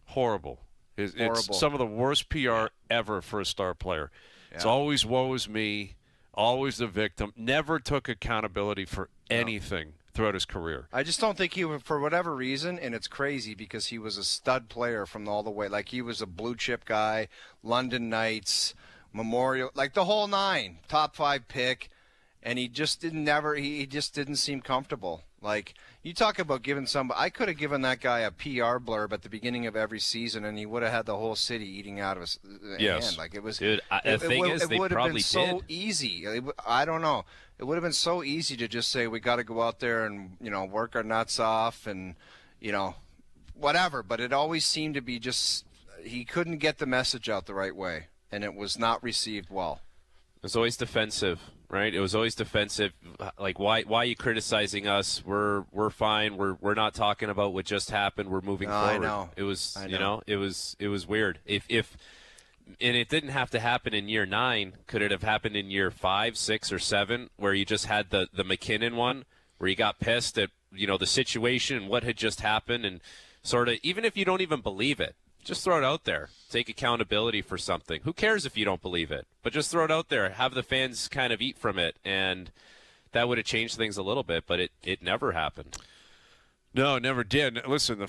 Horrible. It's some of the worst PR ever for a star player. Yeah. It's always woe is me, always the victim. Never took accountability for anything throughout his career. I just don't think he would, for whatever reason, and it's crazy because he was a stud player from all the way. He was a blue chip guy, London Knights, Memorial, the whole 9, top 5 pick. and he just didn't seem comfortable. Like, you talk about giving I could have given that guy a PR blurb at the beginning of every season, and he would have had the whole city eating out of his hand. Like, it was. Dude, the thing is, they would have been probably so did. easy. I don't know. It would have been so easy to just say we got to go out there and work our nuts off and whatever. But it always seemed to be just he couldn't get the message out the right way, and it was not received well. It was always defensive, right? It was always defensive. Like, why are you criticizing us? We're fine. We're not talking about what just happened. We're moving forward. I know. It was it was weird. If and it didn't have to happen in year 9. Could it have happened in year 5, 6, or 7, where you just had the McKinnon one, where you got pissed at the situation and what had just happened, and sort of, even if you don't even believe it, just throw it out there. Take accountability for something. Who cares if you don't believe it? But just throw it out there. Have the fans kind of eat from it, and that would have changed things a little bit, but it never happened. No, it never did. Listen,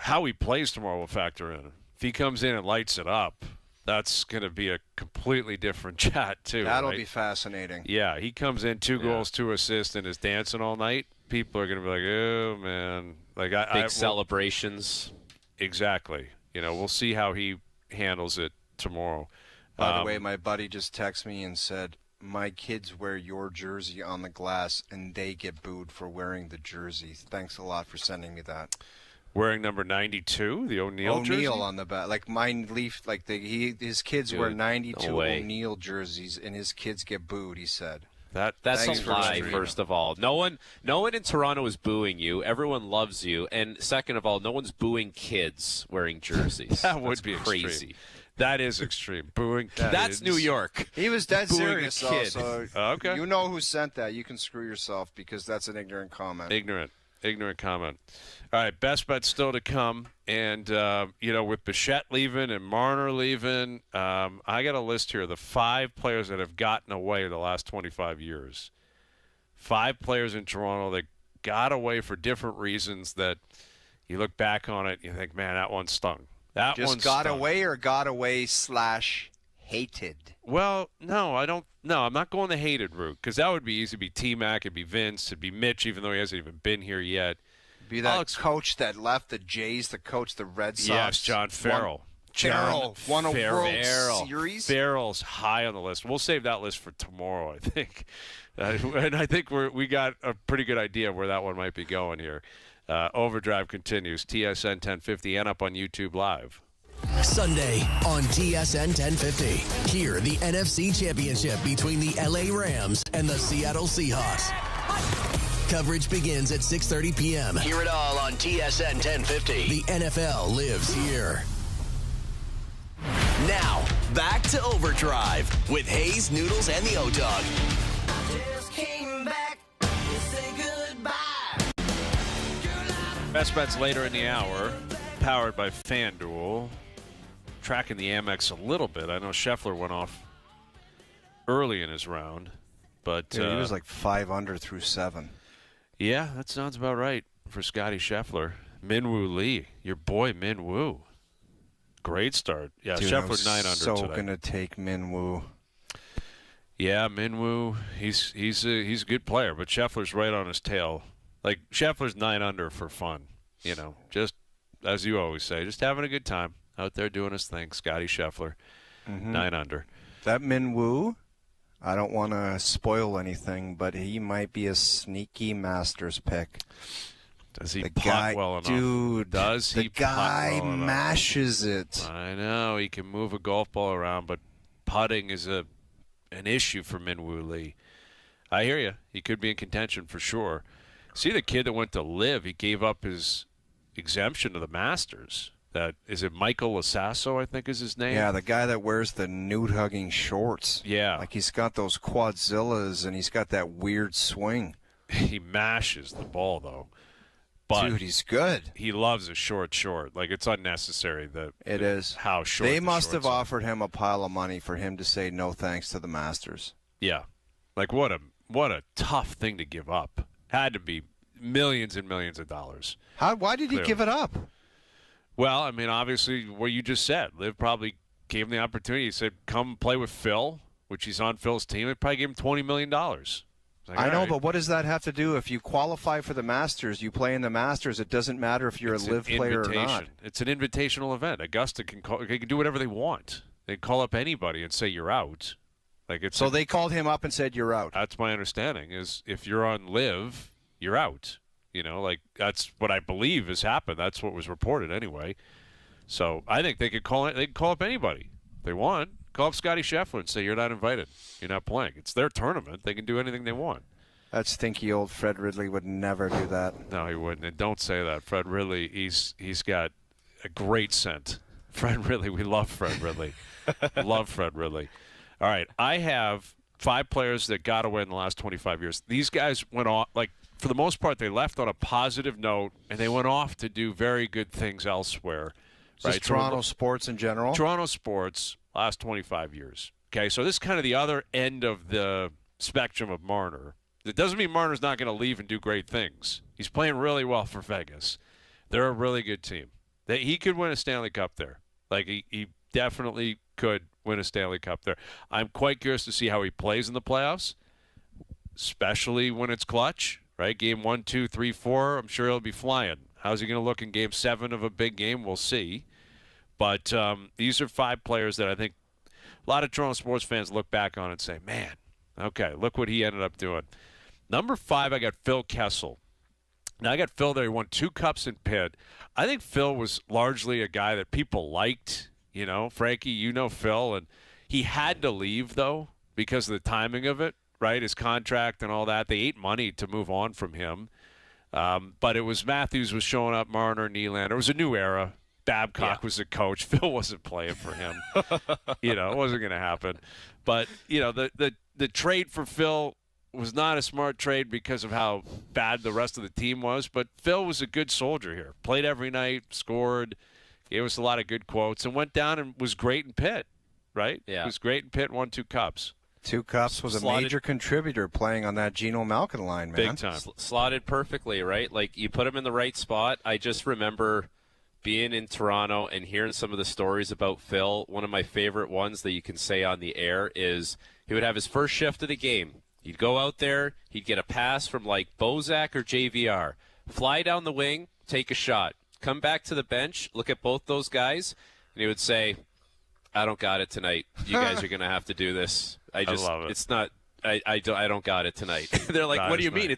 how he plays tomorrow will factor in. If he comes in and lights it up, that's going to be a completely different chat, too. That'll right? be fascinating. Yeah, he comes in 2 goals, 2 assists, and is dancing all night. People are going to be like, oh, man. Like Big celebrations. Exactly. We'll see how he handles it tomorrow. By the way, my buddy just texted me and said, my kids wear your jersey on the glass, and they get booed for wearing the jersey. Thanks a lot for sending me that. Wearing number 92, the O'Neill jersey? O'Neill on the back. Like mine Leaf, like his kids wear 92 O'Neill jerseys, and his kids get booed, he said. That's a lie, first of all. No one in Toronto is booing you. Everyone loves you. And second of all, no one's booing kids wearing jerseys. That would be crazy. Extreme. That is extreme. Booing kids. That's New York. He was dead booing serious, a kid. So okay. You know who sent that. You can screw yourself because that's an ignorant comment. Ignorant comment. All right, best bet still to come. And, with Bichette leaving and Marner leaving, I got a list here of the 5 players that have gotten away the last 25 years. 5 players in Toronto that got away for different reasons that you look back on it, you think, man, that one stung. That just one got stung. away or got away / hated? Well, no, I don't. No, I'm not going the hated route because that would be easy. It'd be T-Mac, it'd be Vince, it'd be Mitch, even though he hasn't even been here yet. Be that coach that left the Jays to coach the Red Sox. Yes, John Farrell. Won a World Series. Farrell's high on the list. We'll save that list for tomorrow, I think. And I think we got a pretty good idea of where that one might be going here. Overdrive continues. TSN 1050 and up on YouTube Live. Sunday on TSN 1050. Hear the NFC Championship between the LA Rams and the Seattle Seahawks. Coverage begins at 6:30 p.m. Hear it all on TSN 1050. The NFL lives here. Now, back to Overdrive with Hayes, Noodles, and the O-Dog. Best bets later in the hour, powered by FanDuel. Tracking the Amex a little bit. I know Scheffler went off early in his round, but Dude, he was like 5 under through 7. Yeah, that sounds about right for Scotty Scheffler. Minwoo Lee, your boy Minwoo. Great start. Yeah, Dude, Scheffler 9 under so today. So gonna take Minwoo. Yeah, Minwoo, he's a good player, but Scheffler's right on his tail. Like Scheffler's 9 under for fun, just as you always say, just having a good time out there doing his thing. Scotty Scheffler, 9 under. That Minwoo, I don't want to spoil anything, but he might be a sneaky Masters pick. Does he putt well enough? Dude, does he putt well enough? The guy mashes it. I know. He can move a golf ball around, but putting is an issue for Minwoo Lee. I hear you. He could be in contention for sure. See the kid that went to live, he gave up his exemption to the Masters. Is it Michael Lasasso, I think is his name? Yeah, the guy that wears the nude-hugging shorts. Yeah. Like he's got those quadzillas, and he's got that weird swing. He mashes the ball, though. But dude, he's good. He loves a short. Like, it's unnecessary. It is. How short they must have offered him a pile of money for him to say no thanks to the Masters. Yeah. Like, what a tough thing to give up. Had to be millions and millions of dollars. Why did he give it up? Well, I mean, obviously, what you just said. Liv probably gave him the opportunity. He said, come play with Phil, which he's on Phil's team. It probably gave him $20 million. Like, I know, right. but what does that have to do? If you qualify for the Masters, you play in the Masters. It doesn't matter if you're It's a live an player or invitation. not. It's an invitational event. Augusta they can do whatever they want. They call up anybody and say you're out. Like it's So they called him up and said you're out. That's my understanding. Is if you're on live, you're out. Like that's what I believe has happened. That's what was reported anyway. So I think they could call it. They can call up anybody if they want. Call up Scotty Scheffler and say you're not invited. You're not playing. It's their tournament. They can do anything they want. That stinky old Fred Ridley would never do that. No, he wouldn't. And don't say that. Fred Ridley, he's got a great scent. Fred Ridley, we love Fred Ridley. Love Fred Ridley. All right, I have 5 players that got away in the last 25 years. These guys went off, for the most part, they left on a positive note, and they went off to do very good things elsewhere. Just Toronto sports in general? Toronto sports, last 25 years. Okay, so this is kind of the other end of the spectrum of Marner. It doesn't mean Marner's not going to leave and do great things. He's playing really well for Vegas. They're a really good team. He could win a Stanley Cup there. He definitely could win a Stanley Cup there. I'm quite curious to see how he plays in the playoffs, especially when it's clutch, right? Game 1, 2, 3, 4, I'm sure he'll be flying. How's he going to look in Game 7 of a big game? We'll see. But these are 5 players that I think a lot of Toronto sports fans look back on and say, man, okay, look what he ended up doing. Number 5, I got Phil Kessel. Now, I got Phil there. He won 2 cups in Pitt. I think Phil was largely a guy that people liked. Frankie, Phil. And he had to leave, though, because of the timing of it, right? His contract and all that. They ate money to move on from him. But it was Matthews was showing up, Marner, Nylander. It was a new era. Babcock was the coach. Phil wasn't playing for him. It wasn't going to happen. But, the trade for Phil was not a smart trade because of how bad the rest of the team was. But Phil was a good soldier here. Played every night, scored, gave us a lot of good quotes, and went down and was great in Pitt, right? Yeah. Was great in Pitt, won 2 cups. 2 cups was a major contributor playing on that Geno Malkin line, man. Big time. Slotted perfectly, right? You put him in the right spot. I just remember being in Toronto and hearing some of the stories about Phil. One of my favorite ones that you can say on the air is he would have his first shift of the game. He'd go out there, he'd get a pass from Bozak or JVR, fly down the wing, take a shot, come back to the bench, look at both those guys, and he would say, I don't got it tonight. You guys are going to have to do this. I love it. It's not – I don't got it tonight. They're like, what do you mean?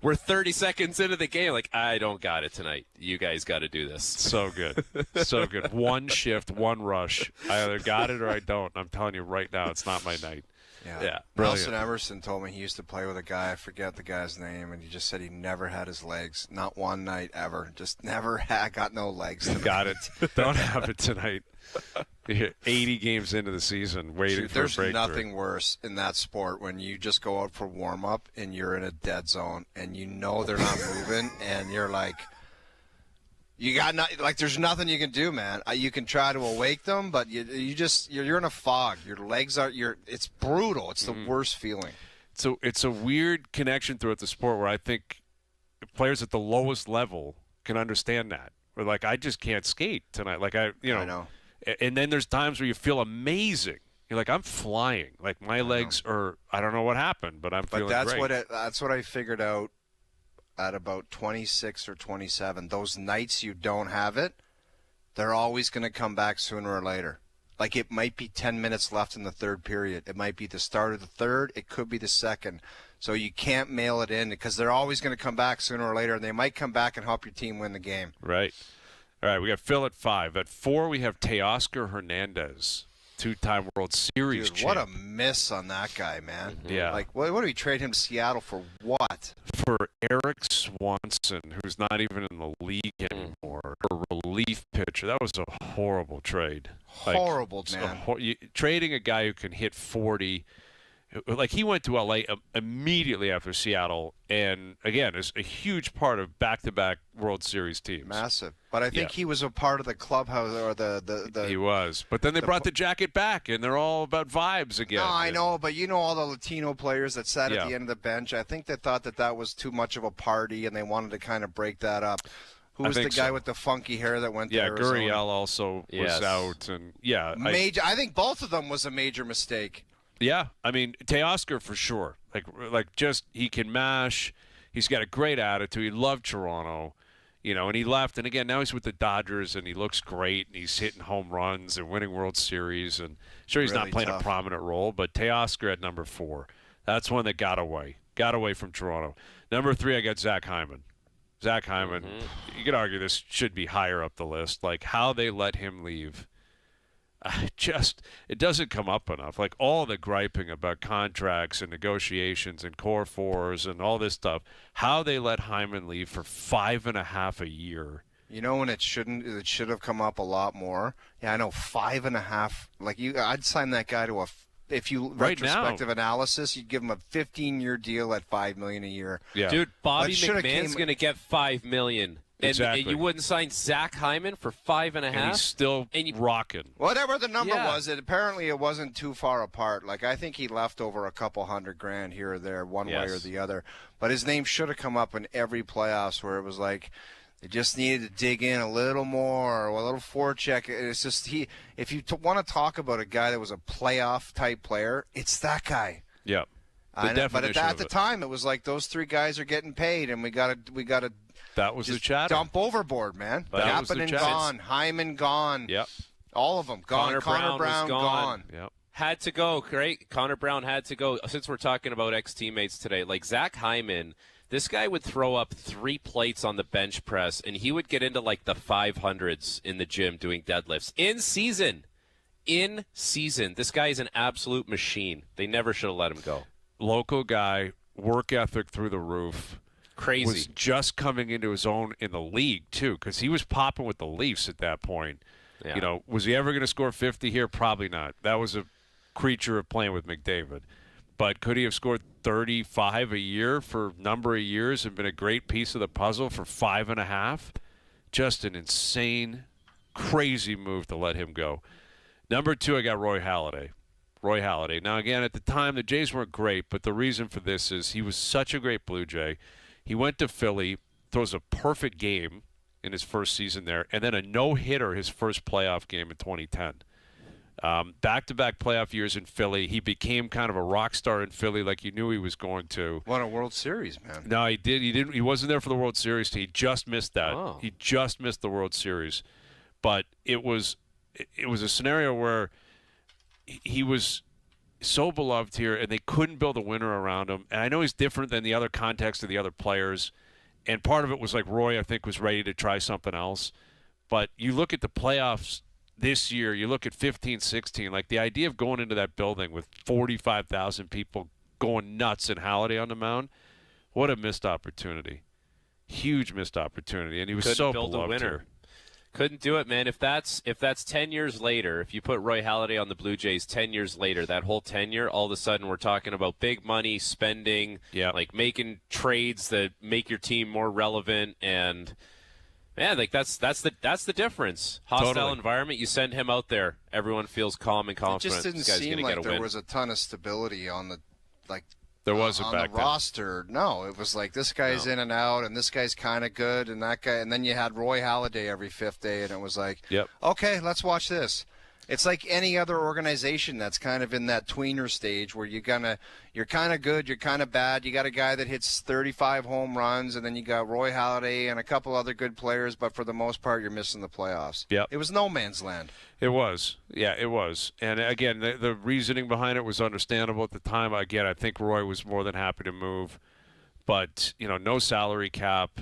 We're 30 seconds into the game. I don't got it tonight. You guys got to do this. So good. So good. 1 shift, 1 rush. I either got it or I don't. I'm telling you right now, it's not my night. Yeah. Nelson Emerson told me he used to play with a guy, I forget the guy's name, and he just said he never had his legs. Not one night ever. Just never got no legs. Got it. Don't have it tonight. 80 games into the season, waiting for a breakthrough. There's nothing worse in that sport when you just go out for warm-up and you're in a dead zone and they're not moving and you're like, there's nothing you can do, man. You can try to awake them, but you're in a fog. Your legs it's brutal. It's the worst feeling. So it's a weird connection throughout the sport where I think players at the lowest level can understand that. Or I just can't skate tonight. I know. And then there's times where you feel amazing. You're like, I'm flying. My legs are, I don't know what happened, but I'm feeling great. That's what I figured out at about 26 or 27. Those nights you don't have it, they're always going to come back sooner or later. It might be 10 minutes left in the third period. It might be the start of the third. It could be the second. So you can't mail it in because they're always going to come back sooner or later, and they might come back and help your team win the game. Right. All right, we got Phil at 5. At 4, we have Teoscar Hernandez, 2-time World Series champ. What a miss on that guy, man. Mm-hmm. Yeah. What do we trade him to Seattle for what? For Eric Swanson, who's not even in the league anymore, a relief pitcher. That was a horrible trade. Horrible, man. Trading a guy who can hit 40. He went to L.A. immediately after Seattle, and, again, is a huge part of back-to-back World Series teams. Massive. But I think he was a part of the clubhouse or the He was. But then they brought the jacket back, and they're all about vibes again. No, I know, but all the Latino players that sat at the end of the bench, I think they thought that was too much of a party, and they wanted to kind of break that up. Who was the guy with the funky hair that went to Arizona? Yeah, Gurriel also was out. And I think both of them was a major mistake. Yeah, I mean, Teoscar for sure. Like just he can mash. He's got a great attitude. He loved Toronto, and he left. And again, now he's with the Dodgers, and he looks great. And he's hitting home runs and winning World Series. And sure, he's Really not playing tough. a prominent role, but Teoscar at number 4. That's one that got away from Toronto. Number 3, I got Zach Hyman. Zach Hyman, you could argue this should be higher up the list. Like how they let him leave. It doesn't come up enough. Like all the griping about contracts and negotiations and core fours and all this stuff, how they let Hyman leave for 5.5 a year. When it should have come up a lot more. Yeah, I know 5.5. Like I'd sign that guy to if you Right retrospective now. analysis, you'd give him a 15-year deal at $5 million a year. Yeah. Dude, Bobby That shoulda McMahon's came- going to get $5 million. And Exactly. you wouldn't sign Zach Hyman for 5.5? And he's still rocking. Whatever the number Yeah. was, apparently it wasn't too far apart. Like I think he left over a couple $100,000 here or there, one way or Yes. the other. But his name should have come up in every playoffs where it was like they just needed to dig in a little more, or a little forecheck. It's just if you want to talk about a guy that was a playoff type player, it's that guy. Yep. I know, but definition at of the it. time, it was like those 3 guys are getting paid, and we got to That was the just chatter. dump overboard, man. That was the Kapanen chatter. gone, Hyman gone, Yep. all of them gone. Connor Brown was gone. Yep. Had to go, right? Connor Brown had to go. Since we're talking about ex-teammates today, like Zach Hyman, this guy would throw up 3 plates on the bench press, and he would get into like the 500s in the gym doing deadlifts. In season. This guy is an absolute machine. They never should have let him go. Local guy, work ethic through the roof. Crazy. Was just coming into his own in the league, too, because he was popping with the Leafs at that point. Yeah. Was he ever going to score 50 here? Probably not. That was a creature of playing with McDavid. But could he have scored 35 a year for a number of years and been a great piece of the puzzle for 5.5? Just an insane, crazy move to let him go. Number 2, I got Roy Halladay. Now, again, at the time, the Jays weren't great, but the reason for this is he was such a great Blue Jay. He went to Philly, throws a perfect game in his first season there, and then a no-hitter his first playoff game in 2010. Back-to-back playoff years in Philly. He became kind of a rock star in Philly like you knew he was going to. Won a World Series, man. No, he did. He didn't. He wasn't there for the World Series. He just missed that. Oh. He just missed the World Series. But it was a scenario where he was so beloved here, and they couldn't build a winner around him. And I know he's different than the other context of the other players. And part of it was like Roy, I think, was ready to try something else. But you look at the playoffs this year, you look at 15-16, like the idea of going into that building with 45,000 people going nuts and Halladay on the mound, what a missed opportunity. Huge missed opportunity. And he was Couldn't so build a beloved winner. here. Couldn't do it, man. If that's 10 years later, if you put Roy Halladay on the Blue Jays 10 years later, that whole tenure, all of a sudden we're talking about big money, spending, like making trades that make your team more relevant, and man, like that's the difference. Hostile Totally. environment, you send him out there, everyone feels calm and It confident. just didn't This guy's seem gonna like get a there win. was a ton of stability on the There wasn't on back the then. roster. No, it was like this guy's in and out, and this guy's kind of good, and that guy, and then you had Roy Halladay every 5th day, and it was like, Yep. okay, let's watch this. It's like any other organization that's kind of in that tweener stage where you're kind of good, you're kind of bad. You got a guy that hits 35 home runs, and then you got Roy Halladay and a couple other good players, but for the most part, you're missing the playoffs. Yep. It was no man's land. It was. Yeah, it was. And again, the reasoning behind it was understandable at the time. Again, I think Roy was more than happy to move. But, no salary cap.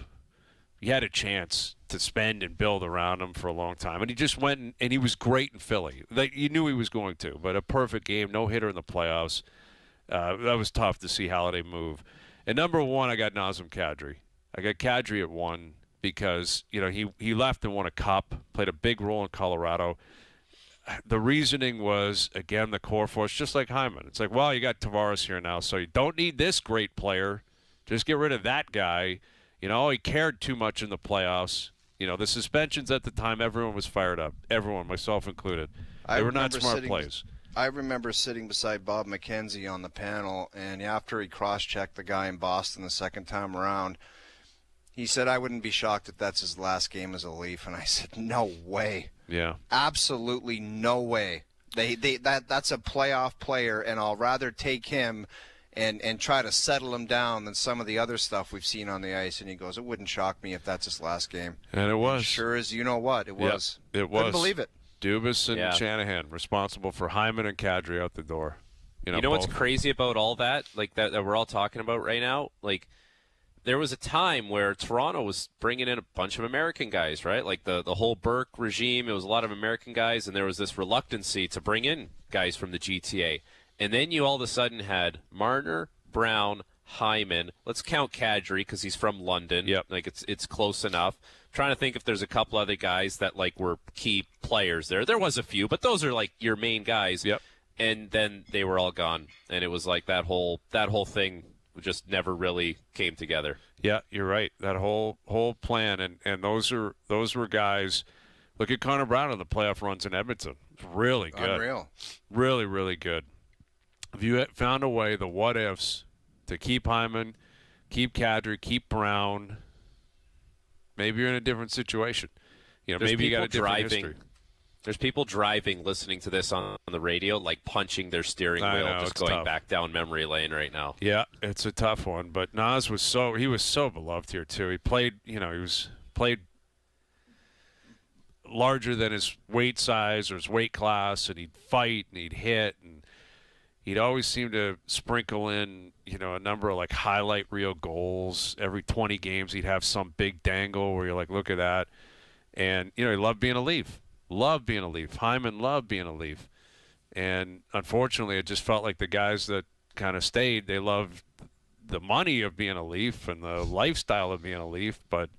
He had a chance to spend and build around him for a long time. And he just went and he was great in Philly. You knew he was going to, but a perfect game, no hitter in the playoffs. That was tough to see Halladay move. And number 1, I got Nazem Kadri. I got Kadri at 1 because, he left and won a cup, played a big role in Colorado. The reasoning was, again, the core force, just like Hyman. It's like, well, you got Tavares here now, so you don't need this great player. Just get rid of that guy. He cared too much in the playoffs. The suspensions at the time, everyone was fired up. Everyone, myself included. They were not smart plays. I remember sitting beside Bob McKenzie on the panel, and after he cross-checked the guy in Boston the second time around, he said, I wouldn't be shocked if that's his last game as a Leaf. And I said, no way. Yeah. Absolutely no way. That's a playoff player, and I'll rather take him and try to settle him down than some of the other stuff we've seen on the ice. And he goes, it wouldn't shock me if that's his last game. And it was. And sure as you know what, it was. It was. Couldn't believe it. Dubas and Shanahan responsible for Hyman and Kadri out the door. You know what's crazy about all that, like that we're all talking about right now? Like, there was a time where Toronto was bringing in a bunch of American guys, right? Like the whole Burke regime, it was a lot of American guys, and there was this reluctancy to bring in guys from the GTA. And then you all of a sudden had Marner, Brown, Hyman. Let's count Kadri because he's from London. Yep. Like it's close enough. I'm trying to think if there's a couple other guys that like were key players there. There was a few, but those are like your main guys. Yep. And then they were all gone, and it was like that whole thing just never really came together. Yeah, you're right. That whole plan, and those were guys. Look at Connor Brown in the playoff runs in Edmonton. It's really good. Unreal. Really, really good. If you had found a way, the what ifs, to keep Hyman, keep Kadri, keep Brown, maybe you're in a different situation. Maybe you got a different history. There's people driving, listening to this on the radio, like punching their steering wheel, just going back down memory lane right now. Yeah, it's a tough one. But Nas was so beloved here too. He played, he was played larger than his weight size or his weight class, and he'd fight and he'd hit, and he'd always seem to sprinkle in, a number of like highlight reel goals. Every 20 games, he'd have some big dangle where you're like, look at that. And he loved being a Leaf. Loved being a Leaf. Hyman loved being a Leaf. And unfortunately, it just felt like the guys that kind of stayed, they loved the money of being a Leaf and the lifestyle of being a Leaf. But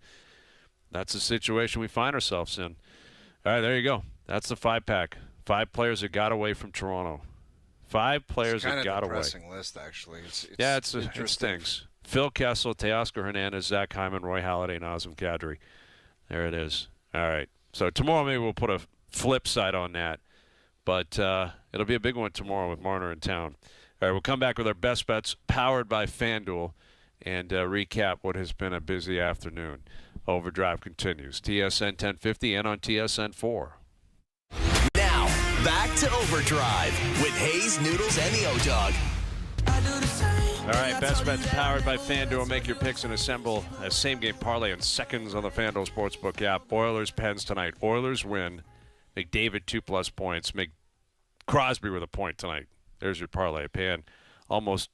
that's the situation we find ourselves in. All right, there you go. That's the 5-pack. 5 players that got away from Toronto. 5 players that got away. It's kind of a depressing list, actually. It stinks. Phil Kessel, Teoscar Hernandez, Zach Hyman, Roy Halladay, Nazem Kadri. There it is. All right. So tomorrow maybe we'll put a flip side on that. But it'll be a big one tomorrow with Marner in town. All right, we'll come back with our best bets powered by FanDuel and recap what has been a busy afternoon. OverDrive continues. TSN 1050 and on TSN 4. Now, back to OverDrive with Hayes, Noodles, and the O-Dog. All right, best bets powered by FanDuel. Make your picks and assemble a same-game parlay in seconds on the FanDuel Sportsbook app. Oilers, Pens tonight. Oilers win. McDavid 2+ points. Make Crosby with a point tonight. There's your parlay. Paying almost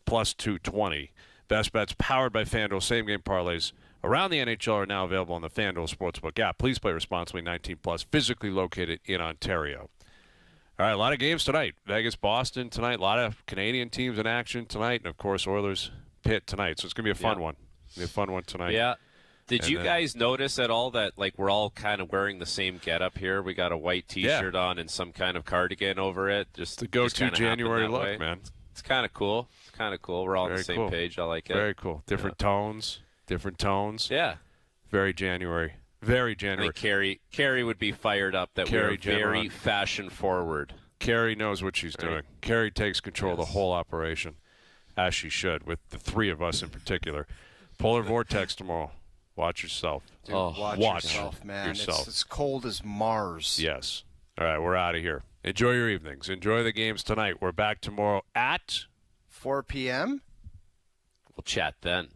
plus 220. Best bets powered by FanDuel. Same-game parlays around the NHL are now available on the FanDuel Sportsbook app. Please play responsibly. 18+. Physically located in Ontario. All right, a lot of games tonight. Vegas, Boston tonight. A lot of Canadian teams in action tonight. And, of course, Oilers, Pitt tonight. So it's going to be a fun one. It's going to be a fun one tonight. Yeah. Did you guys notice at all that, like, we're all kind of wearing the same getup here? We got a white T-shirt on and some kind of cardigan over it. Just the go-to January look, way. Man. It's kind of cool. It's kind of cool. We're all on the same page. I like it. Very cool. Different tones. Different tones. Yeah. Very January. Very January. I think Carrie would be fired up that we're very fashion-forward. Carrie knows what she's doing. Carrie takes control of the whole operation, as she should, with the 3 of us in particular. Polar Vortex tomorrow. Watch yourself. Dude, watch yourself, man. It's cold as Mars. Yes. All right, we're out of here. Enjoy your evenings. Enjoy the games tonight. We're back tomorrow at 4 p.m. We'll chat then.